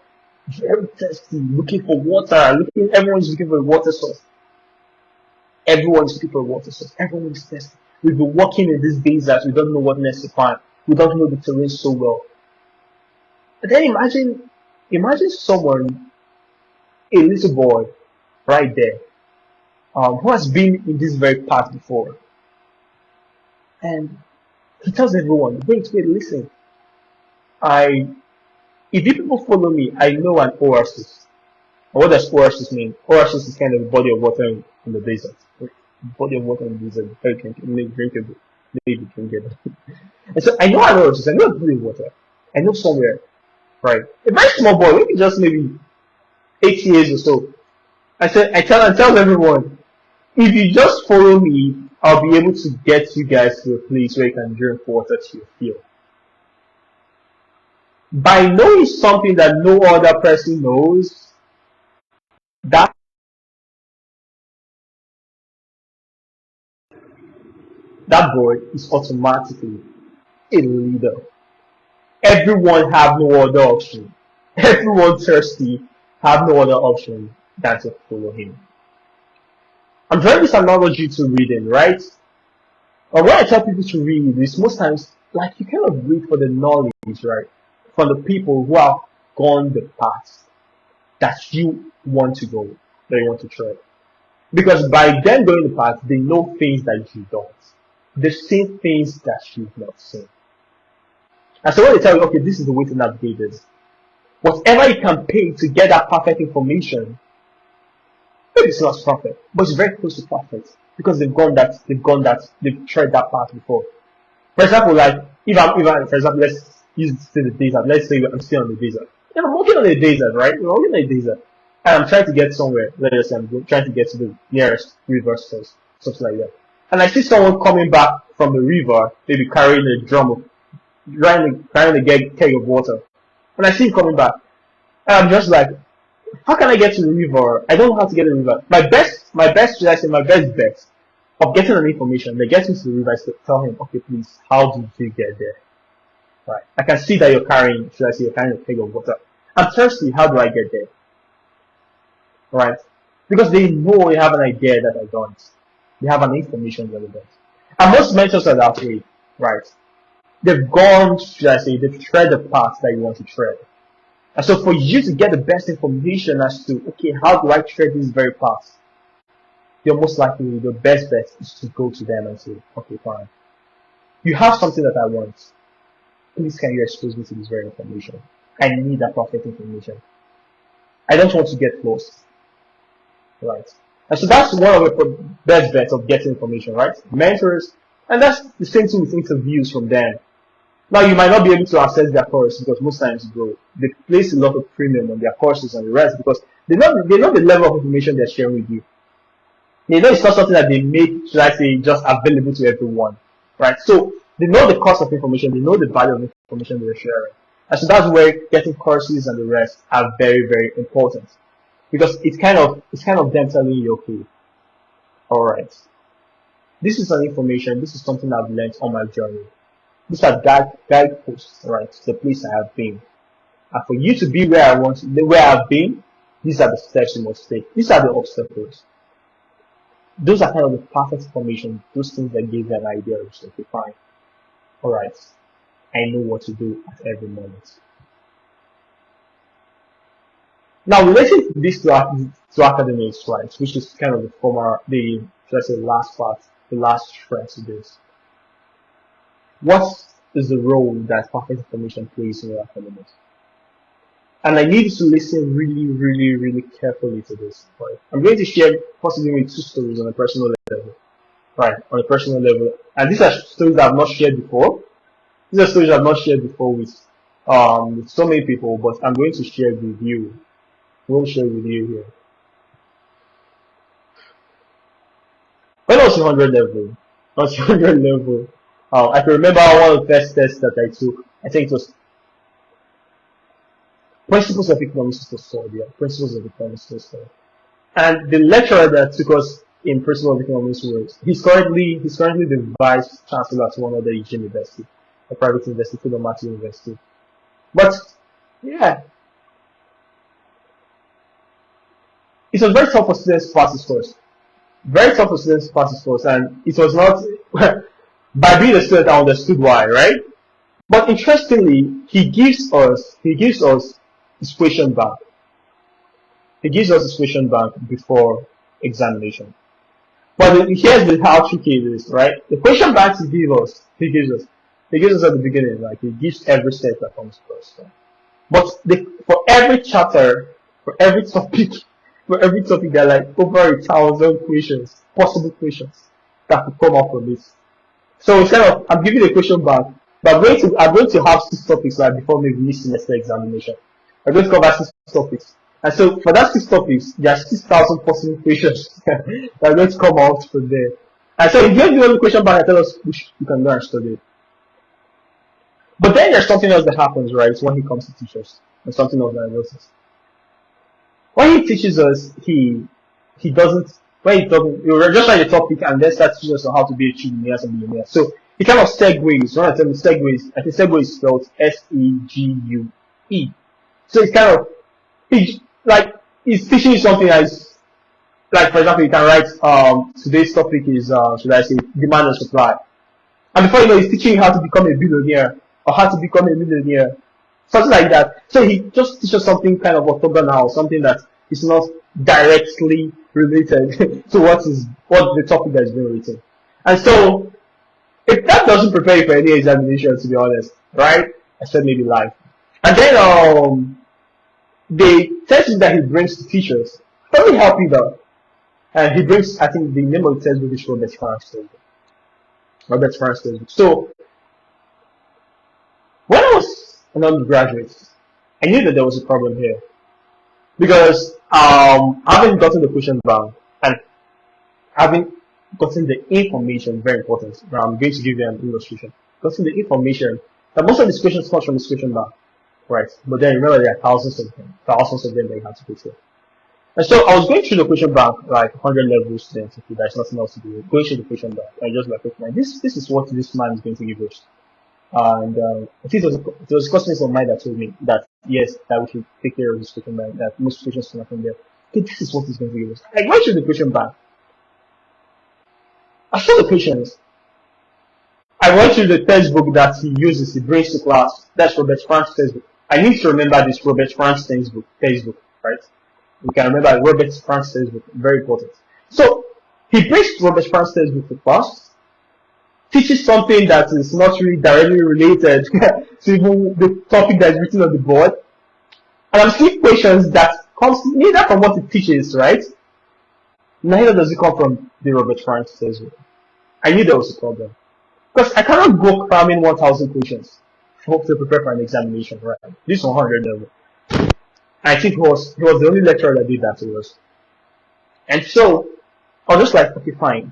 very thirsty, looking for water, everyone's looking for a water source. Everyone's looking for a water source. Everyone is thirsty. We've been walking in these desert, we don't know what next to find. We don't know the terrain so well. But then imagine someone, a little boy, right there, who has been in this very path before. And he tells everyone, wait, listen. If you people follow me, I know an oasis. And what does oasis mean? Oasis is kind of a body of water in the desert. Body of water in the desert, very drinkable. Maybe drinkable. And so I know an oasis, I know a body of water. I know somewhere, right? A very small boy, maybe just maybe 8 years or so. I tell everyone, if you just follow me, I'll be able to get you guys to a place where you can drink water to your field. By knowing something that no other person knows, that boy is automatically a leader. Everyone have no other option. Everyone thirsty have no other option than to follow him. I'm drawing this analogy to reading, right? But when I tell people to read, it's most times like you kind of read for the knowledge, right? From the people who have gone the path that you want to go, that you want to tread. Because by them going the path, they know things that you don't. They've seen things that you've not seen. And so when they tell you, okay, this is the way to navigate this, whatever you can pay to get that perfect information, maybe it's not perfect, but it's very close to perfect because they've tread that path before. For example, like if I'm for example, let's use the desert. Let's say I'm still on the desert. And I'm walking on the desert, right? I'm walking on the desert, and I'm trying to get somewhere. Let's say I'm trying to get to the nearest river source, something like that. And I see someone coming back from the river, maybe carrying a keg of water. And I see him coming back. And I'm just like, how can I get to the river? I don't know how to get to the river. My best bet of getting an information that gets me to the river is to tell him, okay, please, how did you get there? Right. I can see that you're carrying a keg of water. I'm thirsty, how do I get there? Right? Because they know they have an idea that I don't. They have an information that I don't. And most mentors are that way, right? they've gone, should I say, they've tread the path that you want to tread. And so for you to get the best information as to, okay, how do I tread this very path? You're most likely, the best bet is to go to them and say, okay, fine. You have something that I want. Please can you expose me to this very information? I need that perfect information. I don't want to get lost. Right. And so that's one of the best bets of getting information, right? Mentors, and that's the same thing with interviews from them. Now you might not be able to access their course because most times they place a lot of premium on their courses and the rest because they know the level of information they're sharing with you. They know it's not something that they make, should I say, just available to everyone. Right? So they know the cost of information, they know the value of information they're sharing. And so that's where getting courses and the rest are very, very important. Because it's kind of them telling you, okay, alright, this is an information, this is something I've learned on my journey. These are guideposts, right, to the place I have been. And for you to be where I've been, these are the steps you must take. These are the obstacles. Those are kind of the perfect information, those things that give you an idea of, okay, fine. Alright, I know what to do at every moment. Now, related to this to academics, right, which is kind of the last part, the last thread to this. What is the role that perfect information plays in your academics? And I need you to listen really, really, really carefully to this. Right? I'm going to share possibly with 2 stories on a personal level. Right, on a personal level. And these are stories that I've not shared before. These are stories I've not shared before with so many people, but I'm going to share with you. I'm going to share with you here. When I was in 100 level, I can remember one of the first tests that I took. I think it was Principles of Economics to Study. Yeah, Principles of Economics to Study. And the lecturer that took us in Principles of Economics was he's currently the vice chancellor at one other university, a private university, Philip Matthew University. But yeah, it was very tough for students to pass this course. Very tough for students to pass this course, and it was not by being a student I understood why, right? But interestingly, he gives us his question bank. He gives us his question bank before examination. But here's how tricky it is, right? The question banks he gives us at the beginning, like he gives every step that comes first. Right? But for every chapter, for every topic, there are like over 1,000 questions, possible questions that could come up from this. So it's kind of, I'm giving the question back, but I'm going to have 6 topics like before maybe this semester examination. I'm going to cover 6 topics. And so for that 6 topics, there are 6,000 possible questions that are going to come out from there. And so if you give the question back and tell us which you can go and study. But then there's something else that happens, right? When he comes to teach us. And something else that I noticed. When he teaches us, he doesn't, when he talking, you just write the topic and then start teaching us on how to be a trillionaire and billionaire. So he kind of segues. When I tell me segues, I think segue is spelled S-E-G-U-E. So it's kind of, he's teaching you something as, like for example, you can write, today's topic is, should I say, demand and supply. And before you know, he's teaching you how to become a billionaire or how to become a millionaire. Something like that. So he just teaches something kind of orthogonal, something that is not directly related to what the topic that is being written. And so, if that doesn't prepare you for any examination, to be honest, right? I said maybe life. And then the textbook that he brings to teachers doesn't help either. And he brings, I think the name of the textbook is Robert Frank's textbook. So when I was an undergraduate, I knew that there was a problem here. Because having gotten the question bank and having gotten the information, very important. Now I'm going to give you an illustration. Gotten the information that most of these questions come from this question bank, right? But then remember there are thousands of them that you have to go through. And so I was going through the question bank, like 100 level students, if there's nothing else to do, going through the question bank, and just like, okay, this is what this man is going to give us. And I think it was a customer of mine that told me that yes, that we should take care of this question bank, that most questions come from there. Okay, this is what he's going to give us. I went through the question bank. I saw the questions. I went through the textbook that he uses, he brings to class. That's Robert Frank's textbook. I need to remember this Robert Frank's textbook, right? We can remember Robert Frank's textbook, very important. So, he brings Robert Frank's textbook to class, teaches something that is not really directly related to even the topic that is written on the board. And I'm seeing questions that comes neither from what it teaches, right? Neither does it come from the Robert Frank's textbook. I knew there was a problem. Because I cannot go cramming 1,000 questions to prepare for an examination, right? This 100 level. I think he was the only lecturer that did that to us. And so, I was just like, okay, fine.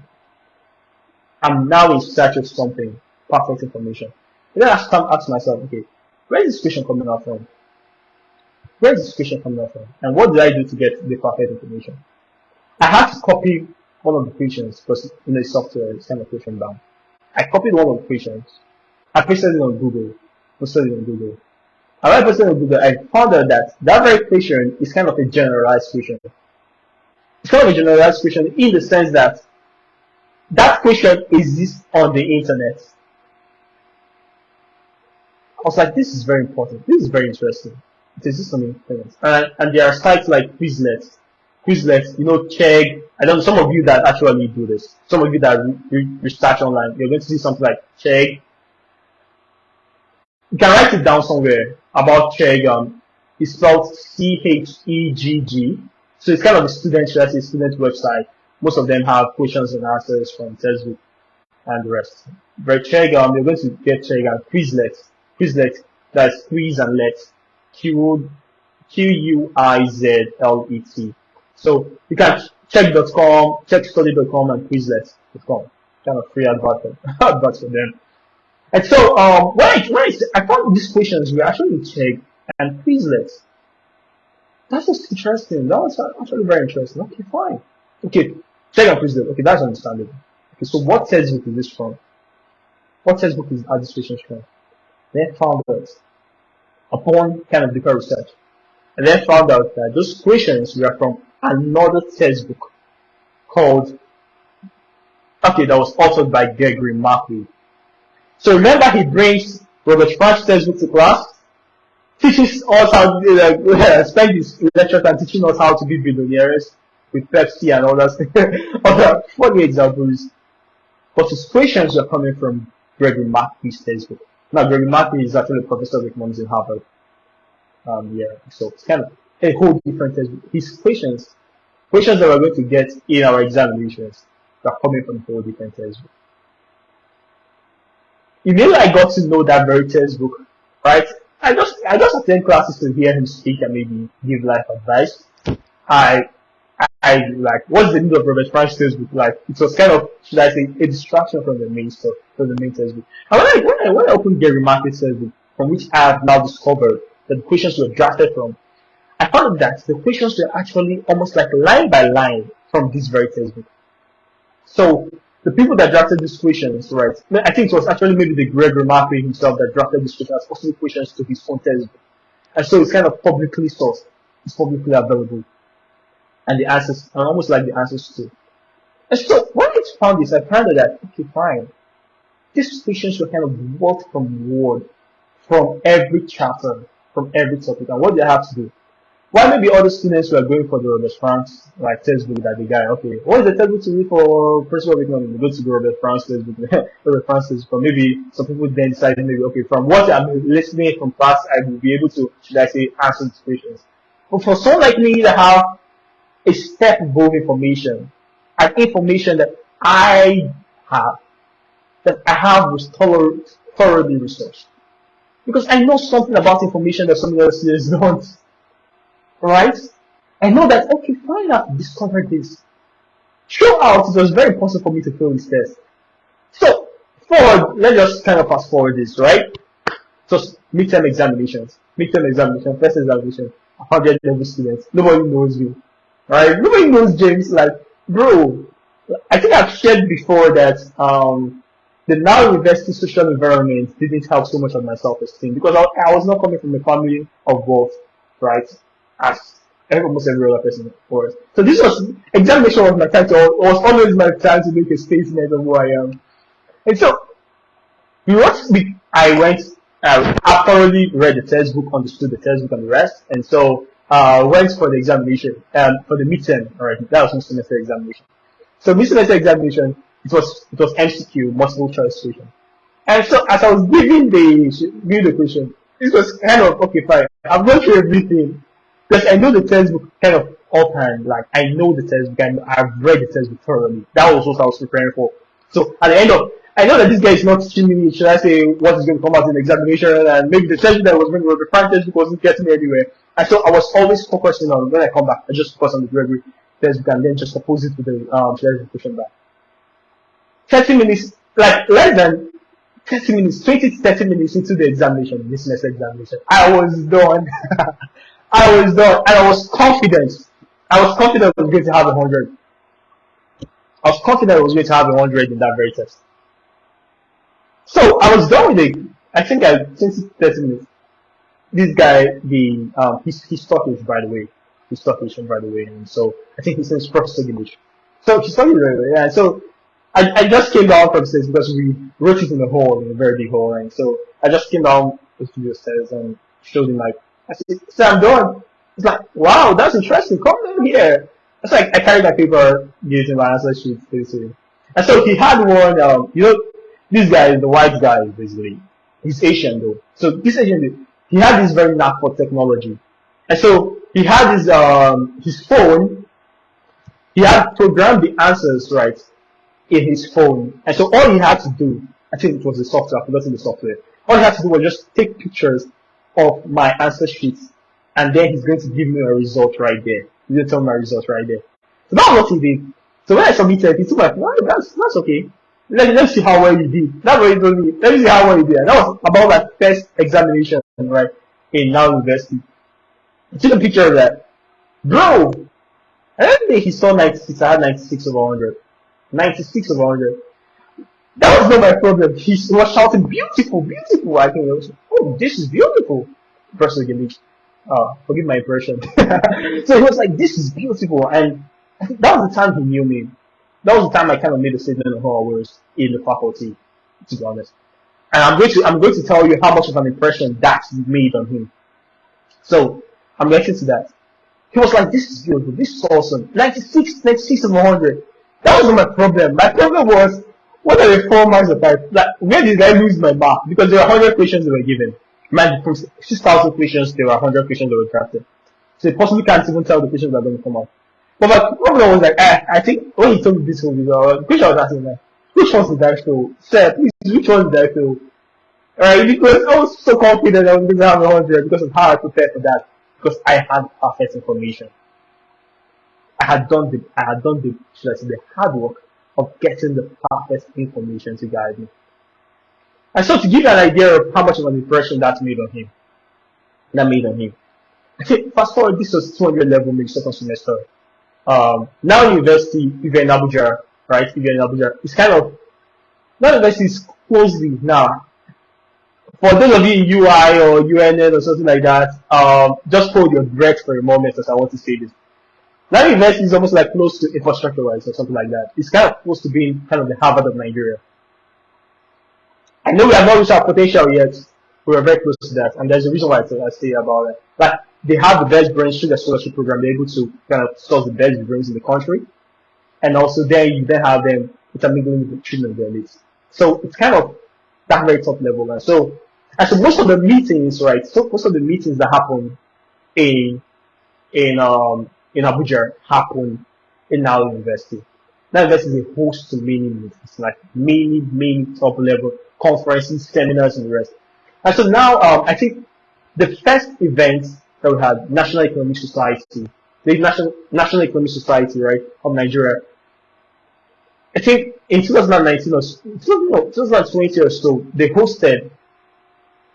I'm now in search of something, perfect information. And then I ask myself, okay, where is this question coming out from? Where is this question coming out from? And what did I do to get the perfect information? I had to copy one of the questions because in the software it's kind of question bound. I copied one of the questions. I pasted it on Google. And when I pasted it on Google, I found out that very question is kind of a generalized question. It's kind of a generalized question in the sense that that question exists on the internet. I was like, this is very important. This is very interesting. It exists on the internet. And there are sites like Quizlet, Chegg. I don't know, some of you that actually do this. Some of you that research online, you're going to see something like Chegg. You can write it down somewhere about Chegg. It's spelled C-H-E-G-G. So it's kind of a student website. Most of them have questions and answers from textbook and the rest. But Chegg, you're going to get Chegg and Quizlet, that's quiz and let. Quizlet. So you can check.com, checkstudy.com, and Quizlet.com. Kind of free advert for them. And so I found these questions were actually in Chegg and Quizlet. That was interesting. That was actually very interesting. Okay, fine. Okay, Chegg and Quizlet. Okay, that's understandable. Okay, so what textbook is this from? What textbook are these questions from? Then found out upon kind of deeper research. And then found out that those questions were from another textbook that was authored by Gregory Markley. So remember, he brings Robert Frank's textbook to class, teaches us how to spend his lecture time teaching us how to be billionaires with Pepsi and all that other funny examples. But his questions were coming from Gregory Markley's textbook. Now, Gregory Markley is actually a professor of economics in Harvard. So it's kind of a whole different textbook. His questions that we're going to get in our examinations are coming from a whole different textbook. Immediately I got to know that very textbook, right? I just attend classes to hear him speak and maybe give life advice. I like, what's the need of Robert Frank's textbook? Like, it was kind of, should I say, a distraction from the main stuff, from the main textbook. And when I opened Gary Market's textbook, from which I have now discovered that the questions were drafted from, I found that the questions were actually almost like line by line from this very textbook. So, the people that drafted these questions, right, I think it was actually maybe the Gregory Markley himself that drafted these questions, also the questions to his own textbook. And so it's kind of publicly sourced. It's publicly available. And the answers are almost like the answers too. And so when I found this, I found that, okay, fine. These questions were kind of word from word from every chapter, from every topic. And what did I have to do? While maybe other students were going for the Robert Frank's like textbook that the guy, okay, what is the textbook to read for principle of economics? They go to the Robert Frank's textbook, Robert Frank's textbook. Maybe some people then decided maybe, okay, from what I'm listening from class, I will be able to, should I say, answer these questions. But for someone like me that have a step above information, and information that I have was thoroughly researched. Because I know something about information that some other students don't. Right? I know that, okay, fine, I've discovered this. Throughout, it was very important for me to fail this test. So, let's just kind of fast forward this, right? So, midterm examinations, first examination, 100 level students. Nobody knows me. Right? Nobody knows James. Like, bro, I think I've shared before that the now university social environment didn't help so much on my self-esteem because I was not coming from a family of wealth, right? As almost every other person was. So this examination was my time was always my time to make a statement of who I am. And so I went, I thoroughly read the textbook, understood the textbook and the rest, and so went for the examination, for the midterm. All right, that was one semester examination. So mid semester examination, it was MCQ, multiple choice question. And so as I was giving the question, this was kind of okay, fine. I've gone through everything because I know the textbook kind of offhand. Like I know the textbook and I've read the textbook thoroughly. That was what I was preparing for. So at the end of, I know that this guy is not teaching me. Should I say what is going to come out in the examination? And maybe the textbook that I was going to the prime textbook wasn't getting me anywhere. And so I was always focusing on when I come back. I just focus on the Gregory textbook and then just oppose it with the question back. 30 minutes, like less than 30 minutes, 20 to 30 minutes into the examination, this semester examination, I was done. I was done, and I was confident. I was confident I was going to have 100. I was confident I was going to have 100 in that very test. So I was done with it. I think 20 to 30 minutes. This guy, he's Turkish, by the way. He's Turkish, by the way, and so I think his name is Professor Gilish. So he's Turkish, by the way, yeah. So I just came down from the stairs because we wrote it in the hall, in a very big hall, and so I just came down the studio stairs and showed him, like, I said, "So I'm done." He's like, "Wow, that's interesting. Come down here." It's like I carried my paper, gave him my answer sheet, basically. And so he had one, this guy is the white guy, basically. He's Asian though. So this Asian, he had this very knack for technology. And so he had his phone, he had programmed the answers right in his phone. And so all he had to do, I think it was the software, I've forgotten the software. All he had to do was just take pictures of my answer sheets, and then he's going to give me a result right there. He's going to tell me my result right there. So that's what he did. So when I submitted, he told me, "Well, that's okay. Let's see how well you did." That's what he told me. Let me see how well you did. And that was about my first examination, right, in Now University. I took a picture of that. Bro! I don't think he saw 96. I had 96 over 100. 96 over 100. That was not my problem. He was shouting, "Beautiful, beautiful." I think it was, "Oh, this is beautiful." Professor Gilish. Forgive my impression. So he was like, "This is beautiful." And I think that was the time he knew me. That was the time I kind of made a statement of how I was in the faculty, to be honest. And I'm going to tell you how much of an impression that made on him. So I'm getting to that. He was like, "This is beautiful. This is awesome." 96 over 100. That wasn't my problem. My problem was, what are the 4 marks of type? Like, where did I lose my mark? Because there were 100 questions that were given. Man, from 6,000 questions, there were 100 questions that were drafted. So you possibly can't even tell the questions that are going to come out. But my problem was like, I think when he told me this movie, the question I was asking, like, which ones did I fail? Sir, please, which ones did I fail? Alright, because I was so confident I was going to have 100 because of how I prepared for that. Because I had perfect information. I had done should I say, the hard work of getting the perfect information to guide me. And so to give you an idea of how much of an impression that made on him, okay, fast forward, this was 200 level, maybe second semester. Now university, if you're in Abuja, right? If you're in Abuja, it's kind of, now university is closely now. For those of you in UI or UNN or something like that, just hold your breath for a moment as I want to say this. Now university is almost like close to infrastructure-wise or something like that. It's kind of close to being kind of the Harvard of Nigeria. I know we have not reached our potential yet. We are very close to that, and there's a reason why I say about it. But they have the best brains through the scholarship program. They're able to kind of source the best brains in the country, and also then you then have them intermingling with the children of the elites. So it's kind of that very top level. And so most of the meetings, right? So most of the meetings that happen in Abuja happen in Now University. Now University is a host to many meetings, like many top level conferences, seminars, and the rest. And so now, I think the first event that we had, National Economic Society, the National Economic Society, right, of Nigeria. I think in 2019 or 2020 or so, they hosted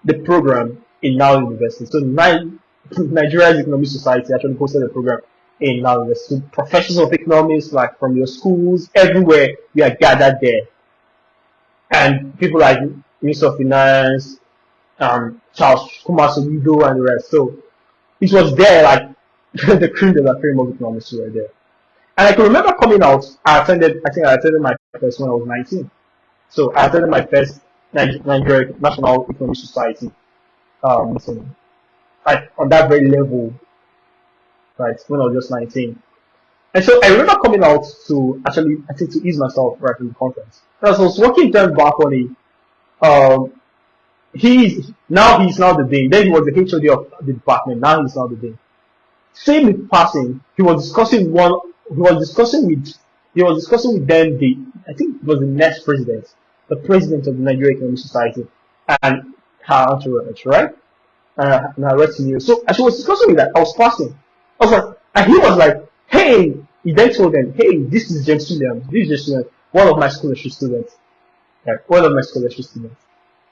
the program in Now University. So Nigeria's Economic Society actually hosted the program in Now University. So professors of economics, like from your schools, everywhere, we are gathered there. And people like Minister of Finance, Charles Kumar Soludo, and the rest. So it was there, like the cream de la cream of economics were there. And I can remember coming out. I think I attended my first when I was 19. So I attended my first Nigeria National Economic Society meeting, like on that very level, right? When I was just 19. And so I remember coming out to actually, I think, to ease myself right from the conference. And as I was walking down the balcony, um, he's now the dean. Then he was the HOD of the department. Now he's now the dean. Same with passing. He was discussing with them I think it was the next president, the president of the Nigeria Economic Society, and her entourage, right? And her retinue. So as she was discussing with that, I was passing. I was like, and he was like, hey, he then told them, hey, this is James Williams. This is James Williams, one of my scholarship students. Right, one of my scholarship students.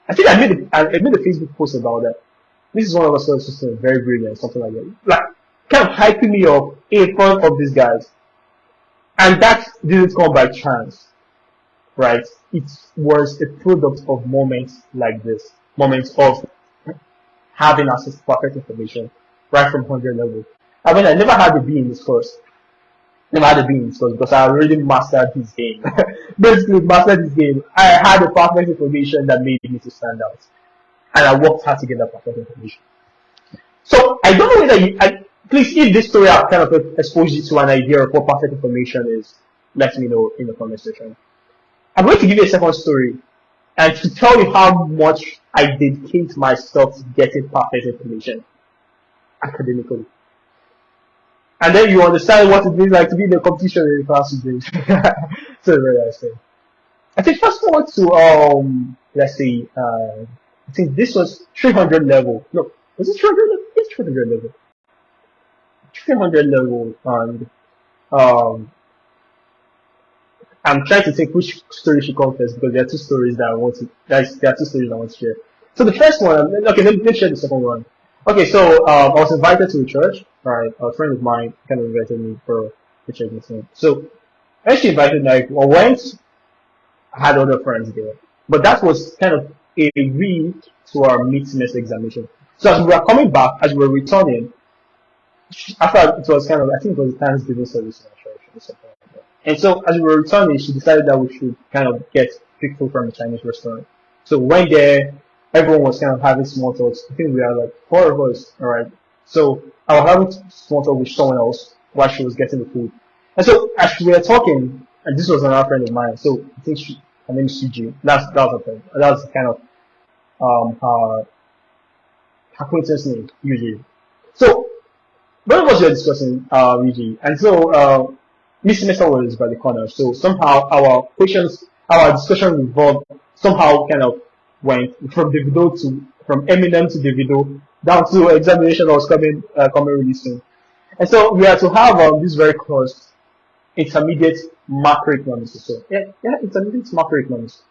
I think I made a Facebook post about that. This is one of our scholarship students, very brilliant, something like that. Like, kind of hyping me up in front of these guys. And that didn't come by chance, right? It was a product of moments like this, moments of having access to perfect information right from 100 level. I mean, I never had a B in this course. Never had a B in this course because I already mastered this game. Basically, mastered this game. I had the perfect information that made me to stand out. And I worked hard to get that perfect information. So, I don't know whether please, if this story I've kind of exposed you to an idea of what perfect information is, let me know in the comment section. I'm going to give you a second story and to tell you how much I dedicate myself to getting perfect information academically. And then you understand what it means like to be in a competition in the class with so very nice thing. I think first one to let's see, I think this was 300 level. No, was it 300 level? It's 300 level. 300 level, and I'm trying to think which story should come first because there are two stories that I want to. There are two stories I want to share. So the first one, okay, let me share the second one. Okay, so I was invited to a church. Right, a friend of mine kind of invited me for the church meeting. So when she invited me, I went. I had other friends there, but that was kind of a week to our mid-semester examination. So as we were coming back, as we were returning, after it was kind of, I think it was a Thanksgiving service in our church or something like that. And so as we were returning, she decided that we should kind of get quick food from a Chinese restaurant. So we went there, everyone was kind of having small talks. I think we had like 4 of us, alright. So I was having small talk with someone else while she was getting the food. And so as we were talking, and this was another friend of mine, so I think her name is CG. That was her friend. That was kind of her acquaintance name, usually. So both of us were discussing usually, and so Miss Semester was by the corner. So somehow our discussion involved somehow kind of went from Eminem to Davido down to examination that was coming really soon. And so we had to have this very course, intermediate macroeconomics. So intermediate macroeconomics.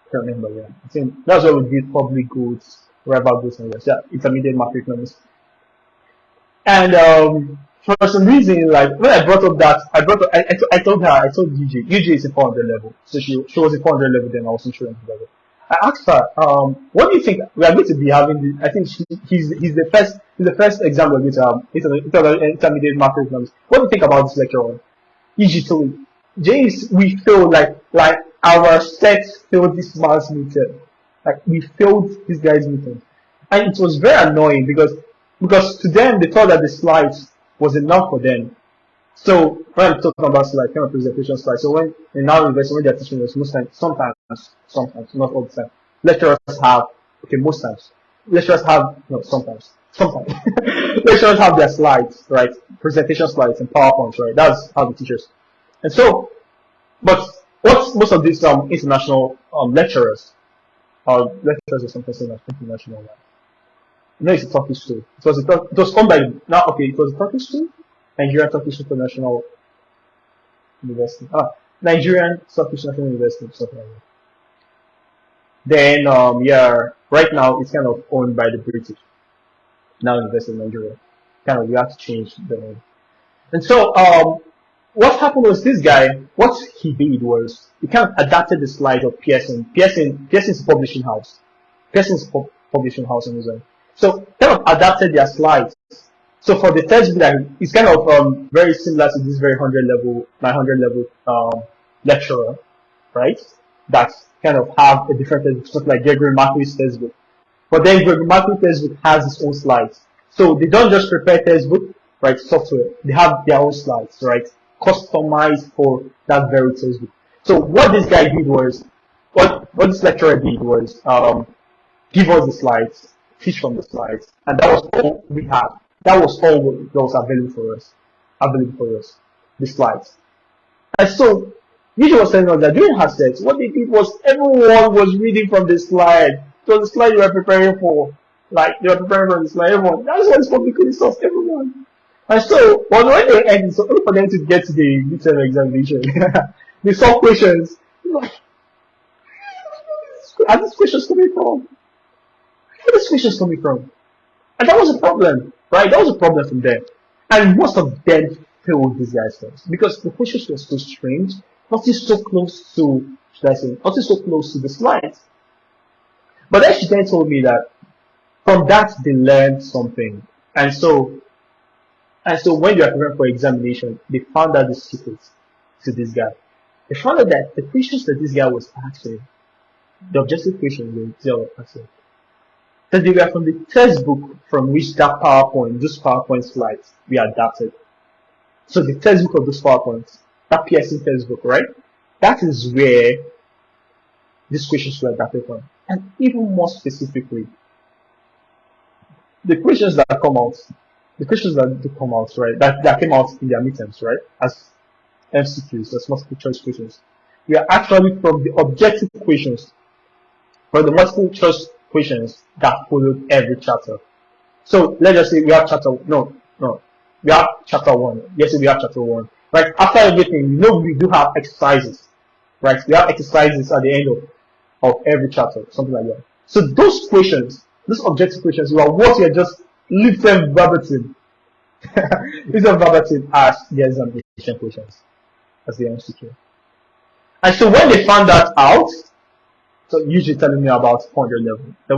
I can't remember. Yeah, I think that's what we did. Public goods, rival goods, and yes, yeah, intermediate macroeconomics. And for some reason, like when I brought up that, I told UJ is a 400 level, so she was a 400 level, then I was in 300 level. I asked her, what do you think we are going to be having? I think he's the first exam we're going to have. It's an intermediate macroeconomics. What do you think about this lecture on? Usually, James, we feel like our set failed this man's meeting. Like we failed this guy's meeting, and it was very annoying because to them they thought that the slides was enough for them. So when I'm talking about slide, kind of presentation slides. So when in our university, when they're teaching us, sometimes, not all the time, lecturers have, okay, most times, lecturers have, no, sometimes, lecturers have their slides, right? Presentation slides and PowerPoints, right? That's how the teachers. And so, but what most of these international lecturers or something like international, like, no, it's a Turkish school. It was owned by, now, okay, it was a Turkish school. Nigerian Turkish International University. Nigerian Turkish National University, something like that. Then, right now it's kind of owned by the British. Now University of Nigeria. Kind of, we have to change the name. And so, what happened was this guy, what he did was, he kind of adapted the slide of Pearson. Pearson's publishing house. Pearson's publishing house in Israel. So, kind of adapted their slides. So for the textbook, it's kind of very similar to this very 100 level lecturer, right? that kind of have a different textbook, something like Gregory Marquis' textbook. But then Gregory Marquis' textbook has its own slides. So they don't just prepare textbook, right, software. They have their own slides, right, customized for that very textbook. So what this guy did was, what this lecturer did was, give us the slides, teach from the slides, and that was all we had. That was all that was available for us, the slides. And so, Nisha was telling us that during her set, what they did was everyone was reading from the slide. So the slide you were preparing for, like they were preparing for the slide, everyone. That's what is publicly sourced, everyone. And so, but when they ended, so only for them to get to the midterm examination, they saw questions. Like, are these questions coming from? Where are these questions coming from? And that was a problem, right? That was a problem from them. And most of them failed these guys first because the questions were so strange, not so close to, should I say, not so close to the slides. But then she then told me that from that they learned something. And so when you are preparing for examination, they found out the secrets to this guy. They found out that the questions that this guy was asking, the objective questions that this guy was asking, that they were from the textbook from which that PowerPoint, those PowerPoint slides were adapted. So the textbook of those PowerPoints, that Pearson textbook, right? That is where these questions were adapted from. And even more specifically, the questions that come out, right, that came out in their midterms, right, as MCQs, as multiple choice questions, we are actually from the objective questions, from the multiple choice questions that followed every chapter. So let's just say we have we have chapter 1. Yes, we have chapter 1. Right, after everything, we do have exercises. Right, we have exercises at the end of every chapter, something like that. So those questions, those objective questions, were what we are just lifting verbatim. Lifting verbatim as the examination questions, as the MCQ. And so when they found that out, so usually telling me about 100 level. So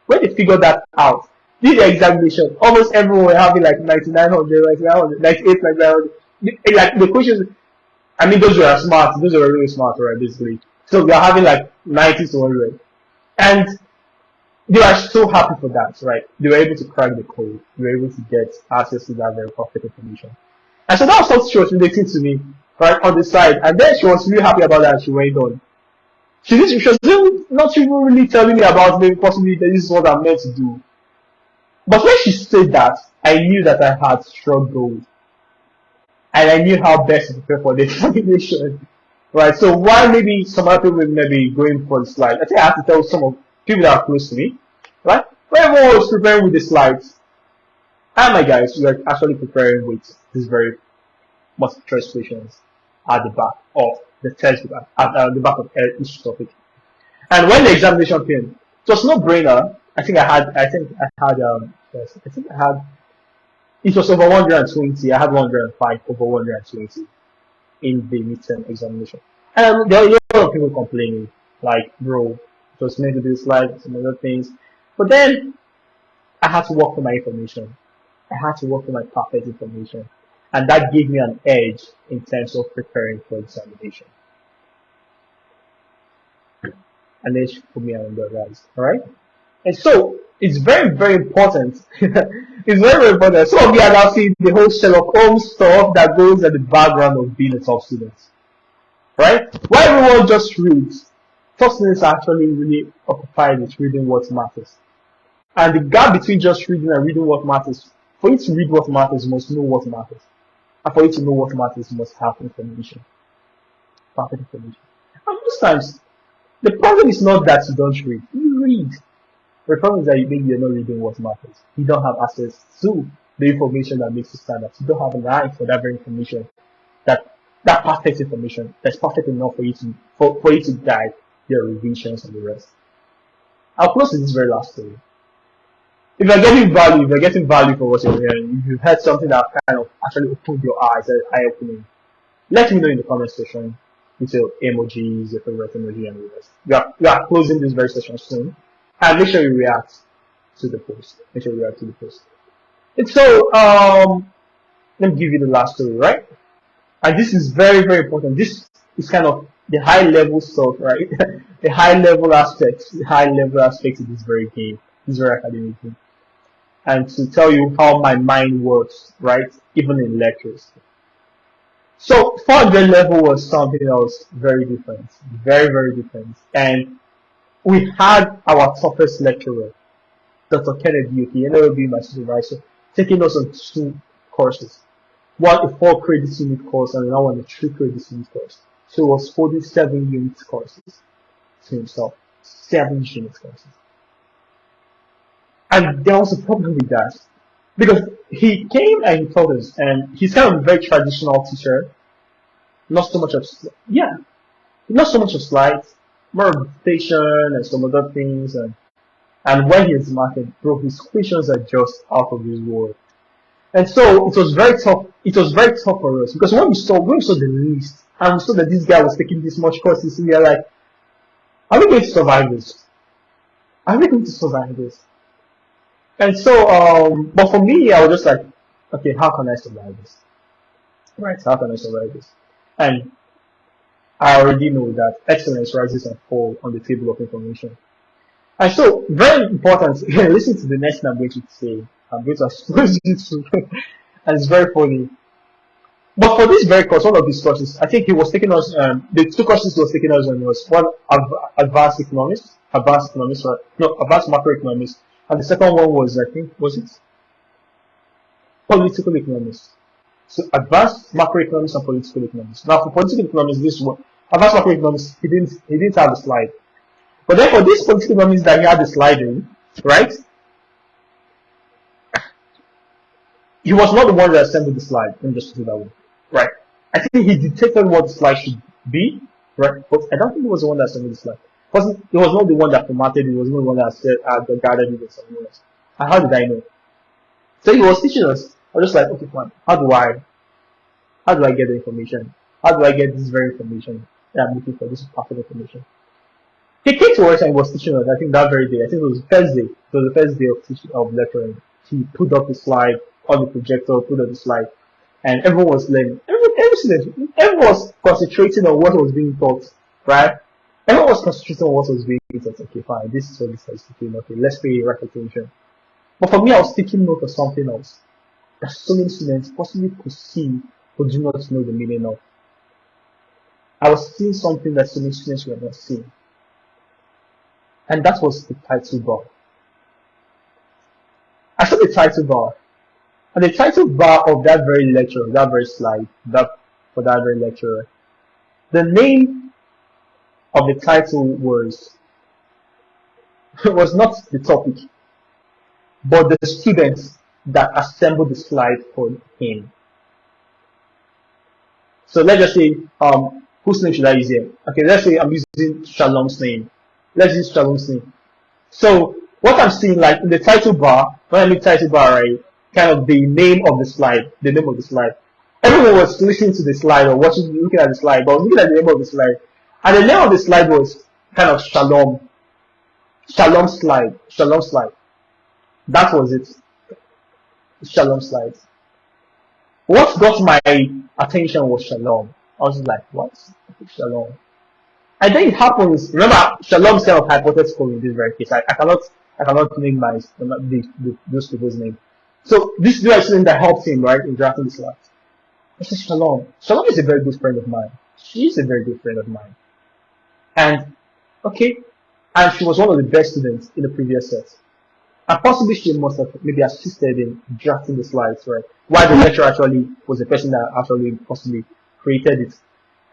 when they figured that out, did the examination, almost everyone were having like 9900, 98, 9900. Like the questions, I mean, those were smart. Those were really smart, right? Basically, so we are having like 90 to 100, and they were so happy for that, right? They were able to crack the code. They were able to get access to that very perfect information. And so that was what she was relating to me, right, on the side. And then she was really happy about that. And she went on. She was not even really telling me about maybe possibly that this is what I'm meant to do. But when she said that, I knew that I had struggled. And I knew how best to prepare for the examination. Right? So while maybe some other people may be going for the slides, I think I have to tell some of people that are close to me. Right? When everyone was preparing with the slides, and my guys, we are actually preparing with these very multiple choice questions at the back of the textbook, at the back of each topic. And when the examination came, it was no brainer. It was over 120. I had 105 over 120 in the midterm examination. And there were a lot of people complaining, like, bro, it was meant to be slide, some other things. But then I had to work for my information. I had to work for my perfect information. And that gave me an edge in terms of preparing for examination. And then she put me on the rise. Alright? And so it's very, very important. It's very, very important. Some of you are now seeing the whole Sherlock Holmes stuff that goes at the background of being a top student. Right? Why everyone just reads? Top students are actually really occupied with reading what matters. And the gap between just reading and reading what matters, for you to read what matters, you must know what matters. And for you to know what matters, you must have information. Perfect information. And most times, the problem is not that you don't read. You read. The problem is that maybe you're not reading what matters. You don't have access to the information that makes you stand out. You don't have an eye for that very information, that perfect information that's perfect enough for you to guide your revisions and the rest. I'll close with this very last story. If you're getting value for what you're hearing, if you've heard something that kind of actually opened your eyes, eye-opening, let me know in the comment section with your emojis, your favorite emoji, and the rest. We are closing this very session soon. And make sure you react to the post. And so, let me give you the last story, right? And this is very, very important. This is kind of the high level stuff, right? The high level aspects of this very game, this very academic game, and to tell you how my mind works, right? Even in lectures. So 400 level was something that was very different, very, very different. And we had our toughest lecturer, Dr. Kennedy Yuki, ended up being my supervisor, taking us on two courses. One a 4 credit unit course and another one a 3 credit unit course. So he was holding 7 unit courses to himself. 7 unit courses. And there was a problem with that. Because he came and he told us, and he's kind of a very traditional teacher, not so much of, yeah, not so much of slides, more of dictation and some other things, and when he's marking, bro, his questions are just out of this world. And so it was very tough. It was very tough for us because when we saw the list and we saw that this guy was taking this much courses, we are like, are we going to survive this? Are we going to survive this? And so, but for me, I was just like, okay, how can I survive this? Right? How can I survive this? And I already know that excellence rises and falls on the table of information. And so, very important, listen to the next thing I'm going to say. I'm going to expose you to, and it's very funny. But for this very course, one of these courses, I think he was taking us, the 2 courses he was taking us on was one, advanced economics, right? No, advanced macroeconomics. And the second one was, I think, was it? Political economics. So advanced macroeconomics and political economics. Now for political economics, this one, advanced macroeconomics, he didn't have a slide. But then for this political economics that he had the slide in, right? He was not the one that assembled the slide. Let me just put it that way. Right. I think he dictated what the slide should be, right? But I don't think he was the one that assembled the slide. He was not the one that formatted it, he was not the one that said gathered it or something else. And how did I know? So he was teaching us. I was just like, okay, fine. How do I get the information? How do I get this very information that I'm looking for, this perfect information? He came to us and he was teaching us, I think that very day. I think it was the first day. It was the first day of teaching, of lecturing. He put up the slide on the projector, put up the slide, and everyone was learning. Everyone was concentrating on what was being taught, right? Everyone was concentrating on what was being taught. Okay, fine, this is what this is teaching. Okay, let's pay right attention. But for me, I was taking note of something else that so many students possibly could see but do not know the meaning of. I was seeing something that so many students were not seeing. And that was the title bar. I saw the title bar. And the title bar of that very lecture, that very slide, for that very lecturer, the name of the title was not the topic, but the students that assembled the slide for him. So let's just say, whose name should I use here? Okay, let's say I'm using Shalom's name. Let's use Shalom's name. So what I'm seeing, like in the title bar, when I make title bar, right, kind of the name of the slide, the name of the slide. Everyone was listening to the slide or looking at the slide, but I was looking at the name of the slide. And the name of the slide was kind of Shalom. Shalom slide. That was it. Shalom slide. What got my attention was Shalom. I was like, what? Shalom. And then it happens. Remember, Shalom is kind of hypothetical in this very case. I cannot name those people's name. So this is the student that helped him, right, in drafting the slides. I said, Shalom. Shalom is a very good friend of mine. She is a very good friend of mine. And she was one of the best students in the previous set. And possibly she must have maybe assisted in drafting the slides, right? While the lecturer actually was the person that actually possibly created it.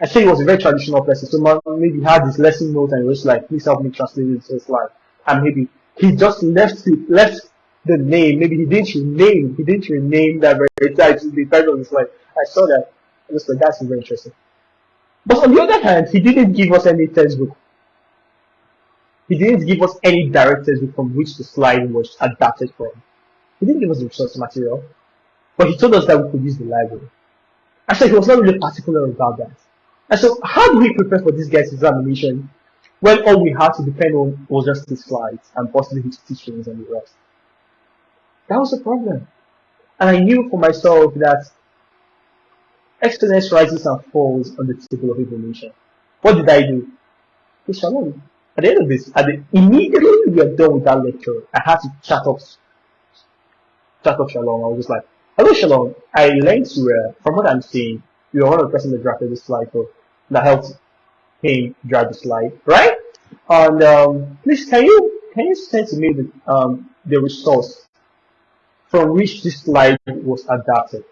I think he was a very traditional person, so maybe he had his lesson notes and he was like, please help me translate it to the slide. And maybe he just left the name, maybe he didn't rename that very title, the title of the slide. I saw that. I was like, that's very interesting. But on the other hand, he didn't give us any textbook. He didn't give us any direct textbook from which the slide was adapted from. He didn't give us the resource material, but he told us that we could use the library. Actually, he was not really particular about that. And so, how do we prepare for this guy's examination when all we had to depend on was just his slides and possibly his teachings and the rest? That was a problem. And I knew for myself that excellence rises and falls on the table of information. What did I do? Hey, Shalom. At the end of this, immediately we are done with that lecture, I had to chat up Shalom. I was just like, hello Shalom. I learned to, from what I'm seeing, you are one of the person that drafted this slide, so that helped him draft the slide, right? And please, can you send to me the resource from which this slide was adapted?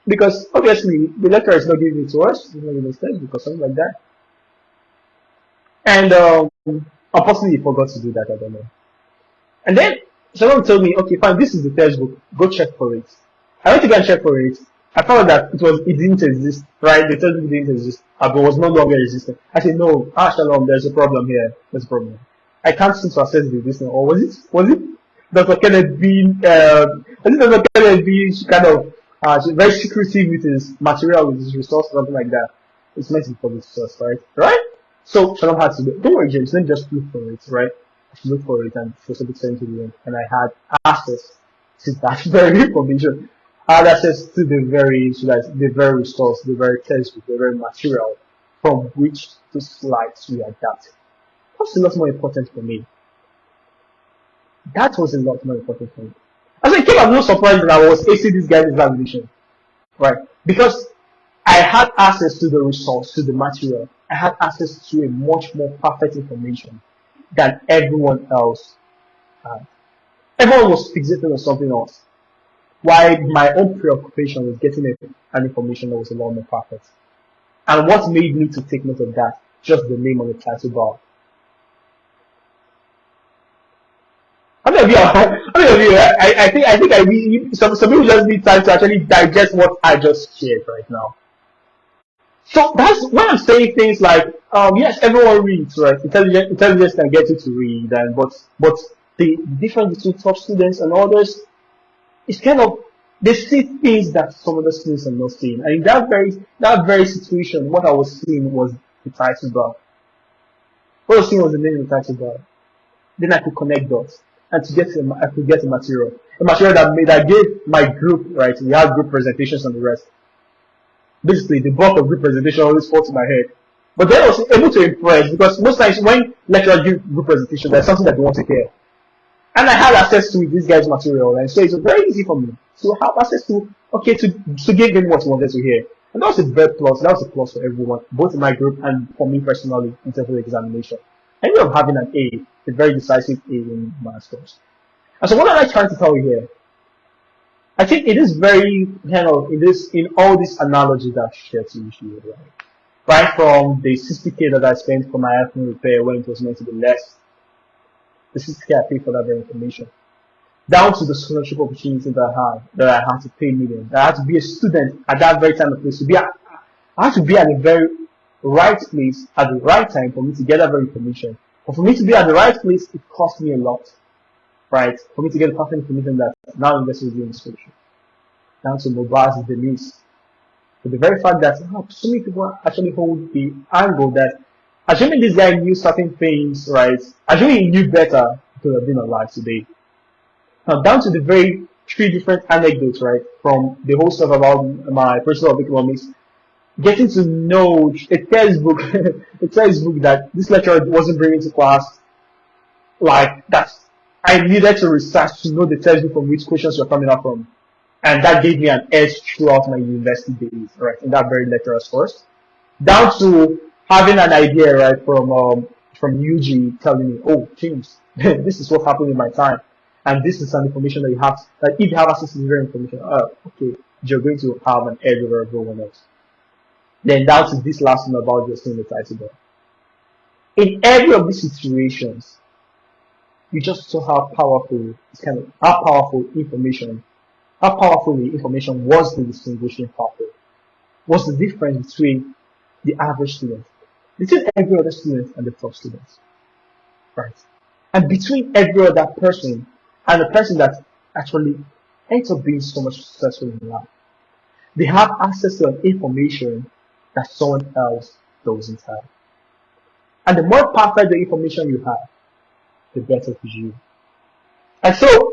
Because obviously the lecturer is not giving it to us, he's not giving it because something like that. And unfortunately, he forgot to do that. I don't know. And then someone told me, okay, fine, this is the textbook. Go check for it. I went to go and check for it. I found that it didn't exist, right? The textbook didn't exist, but was no longer existing. I said, no, Shalom, there's a problem here. There's a problem. I can't seem to access this. Or was it Dr. Kenneth being, was it Dr. Kenneth being kind of very secretive with his material, with his resource, something like that? It's meant to be public source, right? Right? So Shalom had to do, don't worry, James, let me just look for it, right? I should look for it and she was able to send to the link, and I had access to that very information. I had access to the very resource, the very textbook, the very material from which the slides we adapted. That's a lot more important for me. That was a lot more important for me. As I came, I'm not surprised that I was acing this guy's examination, right? Because I had access to the resource, to the material. I had access to a much more perfect information than everyone else had. Everyone was fixated on something else, while my own preoccupation was getting an information that was a lot more perfect. And what made me to take note of that? Just the name on the title bar. How many of you? I think some people just need time to actually digest what I just shared right now. So that's when I'm saying things like, yes, everyone reads, right? Intelligence can get you to read, but the difference between top students and others is kind of, they see things that some other students are not seeing. And in that very situation, what I was seeing was the title bar. What I was seeing was the name of the title bar. Then I could connect dots, and I could get a material that gave my group, right? We had group presentations and the rest. Basically, the bulk of group presentation always falls to my head. But then I was able to impress, because most times when lecturers give group presentation, there's something that they want to hear. And I had access to this guy's material, and so it was very easy for me to have access to give him what he wanted to hear. And that was a very plus. That was a plus for everyone, both in my group and for me personally in terms of the examination. I ended up having an A, a very decisive A in masters. And so what am I trying to tell you here? I think it is very in all this analogy that I shared to you, right from the 60K that I spent for my iPhone repair when it was meant to be less, the 60K I paid for that very information, down to the scholarship opportunity that I had to pay millions. I had to be a student at that very time and place. I had to be at the very right place at the right time for me to get that very information. But for me to be at the right place, it cost me a lot. Right, for me to get the perfect information that now investors do in solution. Down to Mobaz Denise. But the very fact that so many people actually hold the angle that assuming this guy knew certain things, right? Assuming he knew better, he could have been alive today. Now down to the very 3 different anecdotes, right? From the whole stuff about my personal economics, getting to know a textbook that this lecturer wasn't bringing to class, like that's, I needed to research to know the textbook from which questions were coming up from. And that gave me an edge throughout my university days, right, in that very lecturer's course. Down to having an idea, right, from UG telling me, oh, James, this is what happened in my time. And this is some information that you have, that if you have access to this very information, okay, you're going to have an edge over everyone else. Then down to this last one about just in the title bar. In every of these situations, you just saw how powerful the information was the distinguishing factor. What's the difference between the average student, between every other student and the top students, right? And between every other person and the person that actually ends up being so much successful in life. They have access to an information that someone else doesn't have. And the more perfect the information you have, the better for you. And so,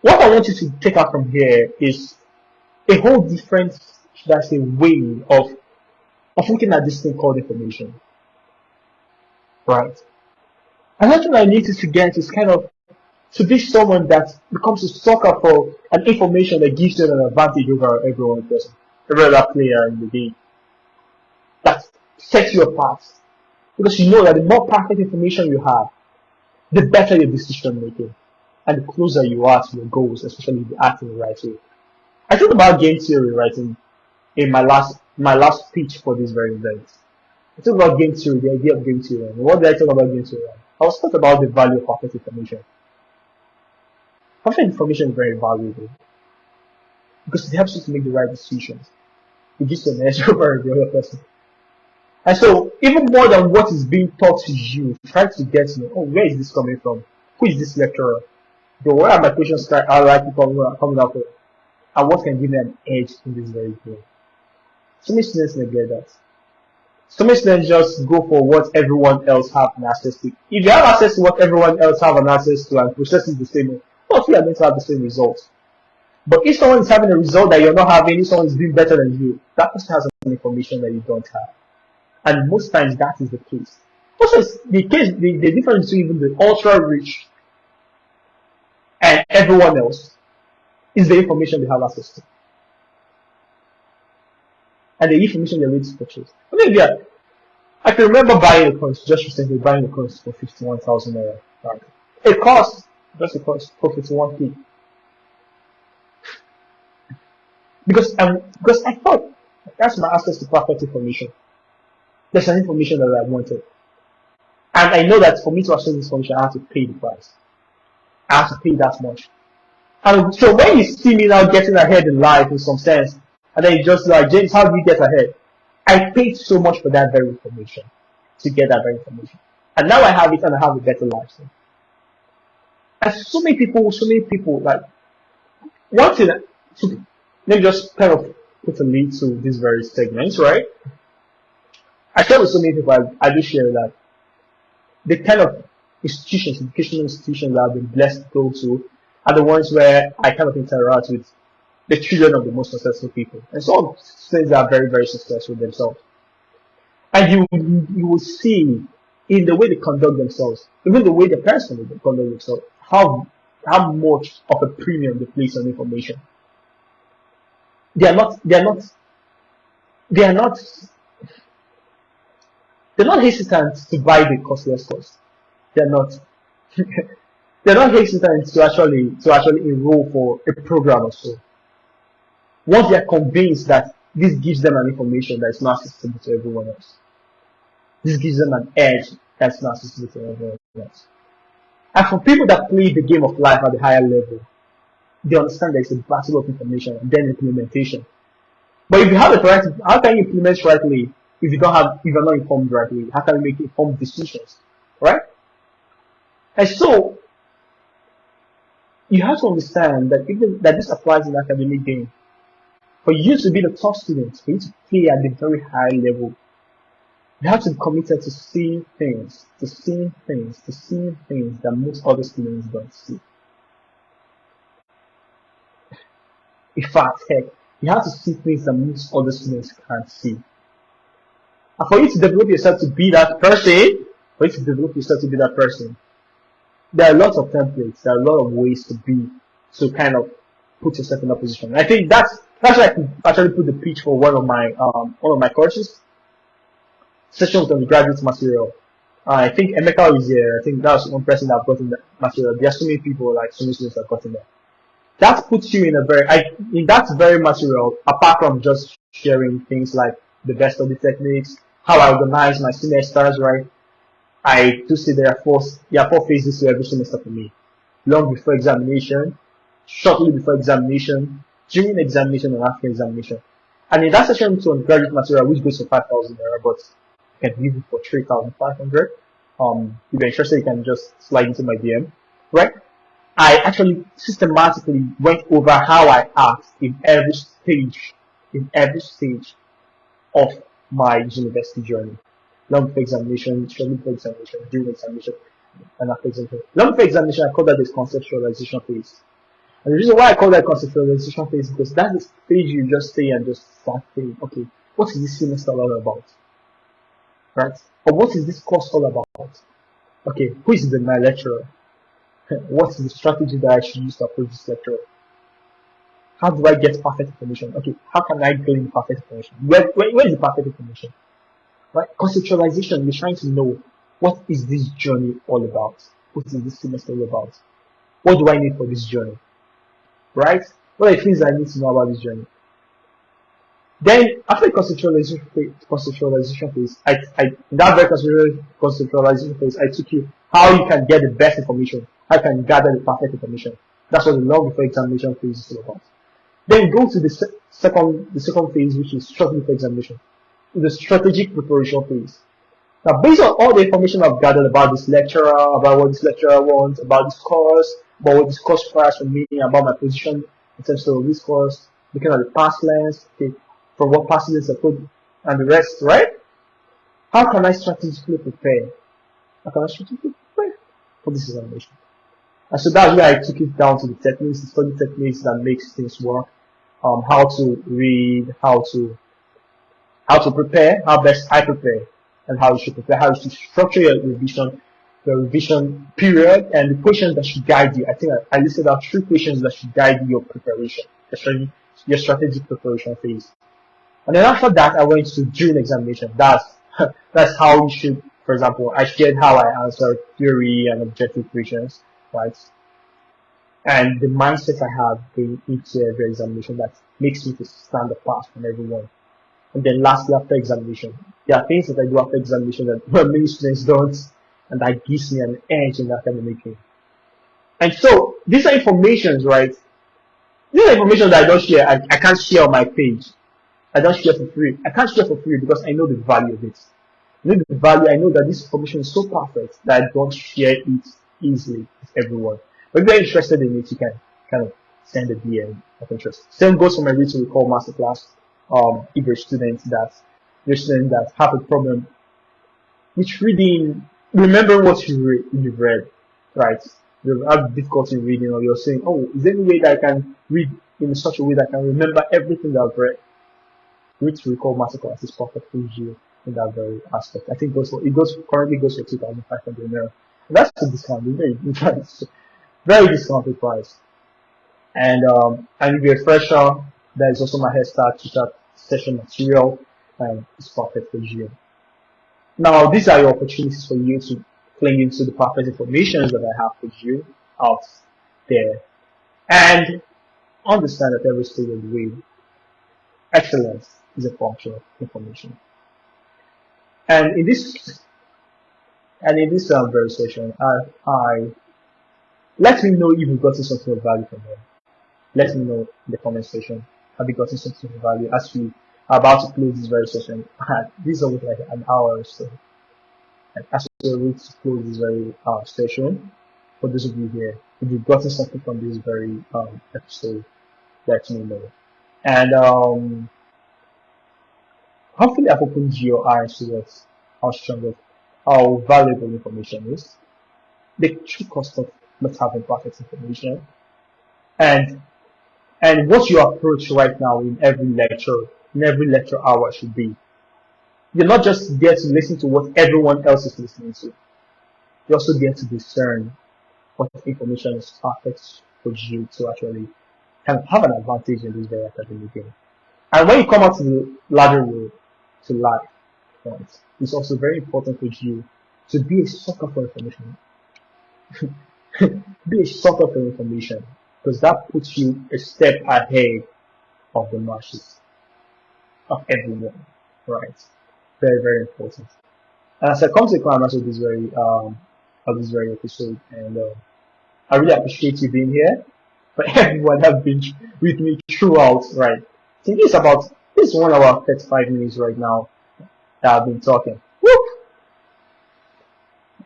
what I want you to take out from here is a whole different, should I say, way of of looking at this thing called information, right? Another thing I need to get is kind of to be someone that becomes a sucker for an information that gives you an advantage over every other player in the game. That sets you apart. Because you know that the more perfect information you have, the better your decision making. And the closer you are to your goals, especially if you act in the right way. I think about game theory, right, in my last speech for this very event. I talked about game theory, the idea of game theory. And what did I talk about game theory? I was talking about the value of perfect information. Perfect information is very valuable because it helps you to make the right decisions. It gives you an edge over the other person. And so, even more than what is being taught to you, try to get to know, oh, where is this coming from? Who is this lecturer? Where are my questions are likely coming up with? And what can give me an edge in this very game? So many students neglect that. So many students just go for what everyone else have an access to. If you have access to what everyone else have an access to and process it the same way, not you are going to have the same results. But if someone is having a result that you're not having, if someone is doing better than you, that person has some information that you don't have. And most times that is the case. Also, the difference between even the ultra rich and everyone else is the information they have access to. And the information they're ready to purchase. I mean, yeah, I can remember buying a course, just recently buying a course for 51,000 naira. Right? It cost, just a course, for 51k. Because I thought that's my access to perfect information. There's an information that I wanted. And I know that for me to access this information, I have to pay the price. I have to pay that much. And so when you see me now getting ahead in life in some sense, and then you just like, James, how do you get ahead? I paid so much for that very information, to get that very information. And now I have it and I have a better lifestyle. And so many people, like, one thing, let me just kind of put a lead to this very segment, right? I share with so many people, I do share that the kind of institutions, educational institutions that I've been blessed to go to are the ones where I kind of interact with the children of the most successful people. And some students are very, very successful themselves. And you will see in the way they conduct themselves, even the way the parents conduct themselves, how much of a premium they place on information. They're not hesitant to buy the costless course. They're not they're not hesitant to actually enroll for a program or so. Once they are convinced that this gives them an information that is not accessible to everyone else. This gives them an edge that's not accessible to everyone else. And for people that play the game of life at the higher level, they understand there is a battle of information and then implementation. But if you have the correct, how can you implement rightly if you're not informed rightly? How can you make informed decisions, right? And so you have to understand that even that this applies in the academic game. For you to be the top student, for you to play at the very high level, you have to be committed to seeing things that most other students don't see. In fact, heck, you have to see things that most other students can't see. And for you to develop yourself to be that person, there are lots of templates, there are a lot of ways to kind of put yourself in that position. I think that's why I could actually put the pitch for one of my courses, sessions on the graduate material. I think Emeka is here. I think that's one person that gotten the material. There are so many people, like so many students that gotten there. That puts you in that very material, apart from just sharing things like the best of the techniques, how I organize my semesters, right? I do say there are four phases to every semester for me. Long before examination, shortly before examination, during examination, and after examination. And in that session on graduate material, which goes for 5,000 naira, but you can give it for 3,500. If you're interested, you can just slide into my DM, right? I actually systematically went over how I act in every stage of my university journey. Long before examination, shortly before examination, during examination, and after examination. Long before examination, I call that this conceptualization phase. And the reason why I call that conceptualization phase is because that's the stage you just stay and just start saying, okay, what is this semester all about, right? Or what is this course all about? Okay, who is my lecturer? What is the strategy that I should use to approach this lecturer? How do I get perfect information? Okay, how can I gain perfect information? Where is the perfect information? Right? Conceptualization, you're trying to know what is this journey all about? What is this semester all about? What do I need for this journey? Right? What are the things I need to know about this journey? Then after the conceptualization phase, in that very conceptualization phase, I took you how you can get the best information, how you can gather the perfect information. That's what the long before examination phase is all about. Then go to the second phase, which is shortly before examination, the strategic preparation phase. Now, based on all the information I've gathered about this lecturer, about what this lecturer wants, about this course, about what this course requires from me, about my position in terms of this course, looking at the past lens, okay, from what past lens I put, and the rest, right? How can I strategically prepare? How can I strategically prepare for this examination? And so that's where I took it down to the techniques, the study techniques that makes things work, how to read, how to prepare, how best I prepare, and how you should prepare, how you should structure your revision period, and the questions that should guide you. I think I listed out 3 questions that should guide your preparation, your strategic preparation phase. And then after that, I went to during examination. That's how you should, for example, I shared how I answered theory and objective questions, right? And the mindset I have going into every examination that makes me to stand apart from everyone. And then lastly, after examination, there are things that I do after examination that many students don't, and that gives me an edge in academic game. And so these are informations, right? These are information that I don't share. I can't share on my page. I don't share for free. I can't share for free because I know the value of it. I know the value. I know that this information is so perfect that I don't share it easily with everyone. But if you're interested in it, you can kind of send a DM of interest. Same goes for my Read to Recall Masterclass. If you're students that have a problem with reading, remember what you've read, right? You have difficulty reading, or you're saying, oh, is there any way that I can read in such a way that I can remember everything that I've read? Read to Recall Masterclass is perfect for you in that very aspect. I think currently goes for 2,500 naira. That's a discount, very discounted price. And if you're a fresher, there is also my Head Start Teacher session material, and it's perfect for you. Now, these are your opportunities for you to cling into the perfect information that I have for you out there, and understand that every stage of the way, excellence is a function of information. And in this very session, I let me know if you've gotten something of value from them. Let me know in the comment section. Have you gotten something of value as we are about to close this very session? This is almost like an hour or so. And as we are ready to close this very session, for those of you here, if you've gotten something from this very episode, let me know. And hopefully I've opened your eyes towards how valuable information is, the true cost of not having perfect information, and what your approach right now in every lecture hour should be. You're not just there to listen to what everyone else is listening to. You're also there to discern what information is perfect for you to actually kind of have an advantage in this very academic game. And when you come out to the larger world, to life, right, it's also very important for you to be a sucker for information. Be a sucker for information, because that puts you a step ahead of the masses, of everyone, right? Very, very important. And as I come to the climax of this very episode, and I really appreciate you being here, for everyone that have been with me throughout, right? So this is 1 hour 35 minutes right now that I've been talking. Whoop!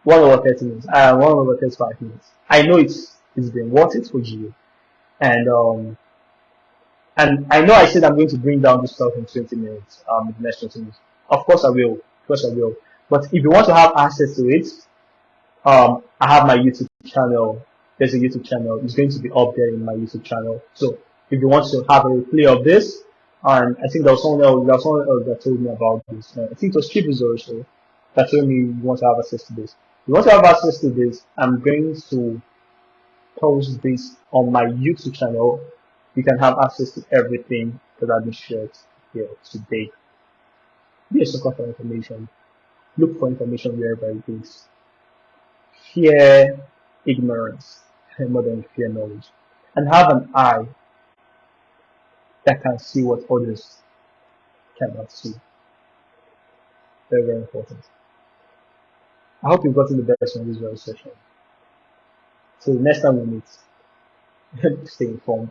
1 hour 30 minutes. 1 hour 35 minutes. I know it's been worth it for you. And I know I said I'm going to bring down this stuff in 20 minutes, in the next 20 minutes. Of course I will. But if you want to have access to it, I have my YouTube channel. There's a YouTube channel. It's going to be up there in my YouTube channel. So if you want to have a replay of this, And I think there was someone else that told me about this. I think it was Chibuzo also that told me you want to have access to this. You want to have access to this, I'm going to post this on my YouTube channel. You can have access to everything that I've been shared here today. Be a sucker for information. Look for information wherever it is. Fear ignorance more than fear knowledge. And have an eye that can see what others cannot see. Very, very important. I hope you've gotten the best from this very session. So next time we meet, stay informed.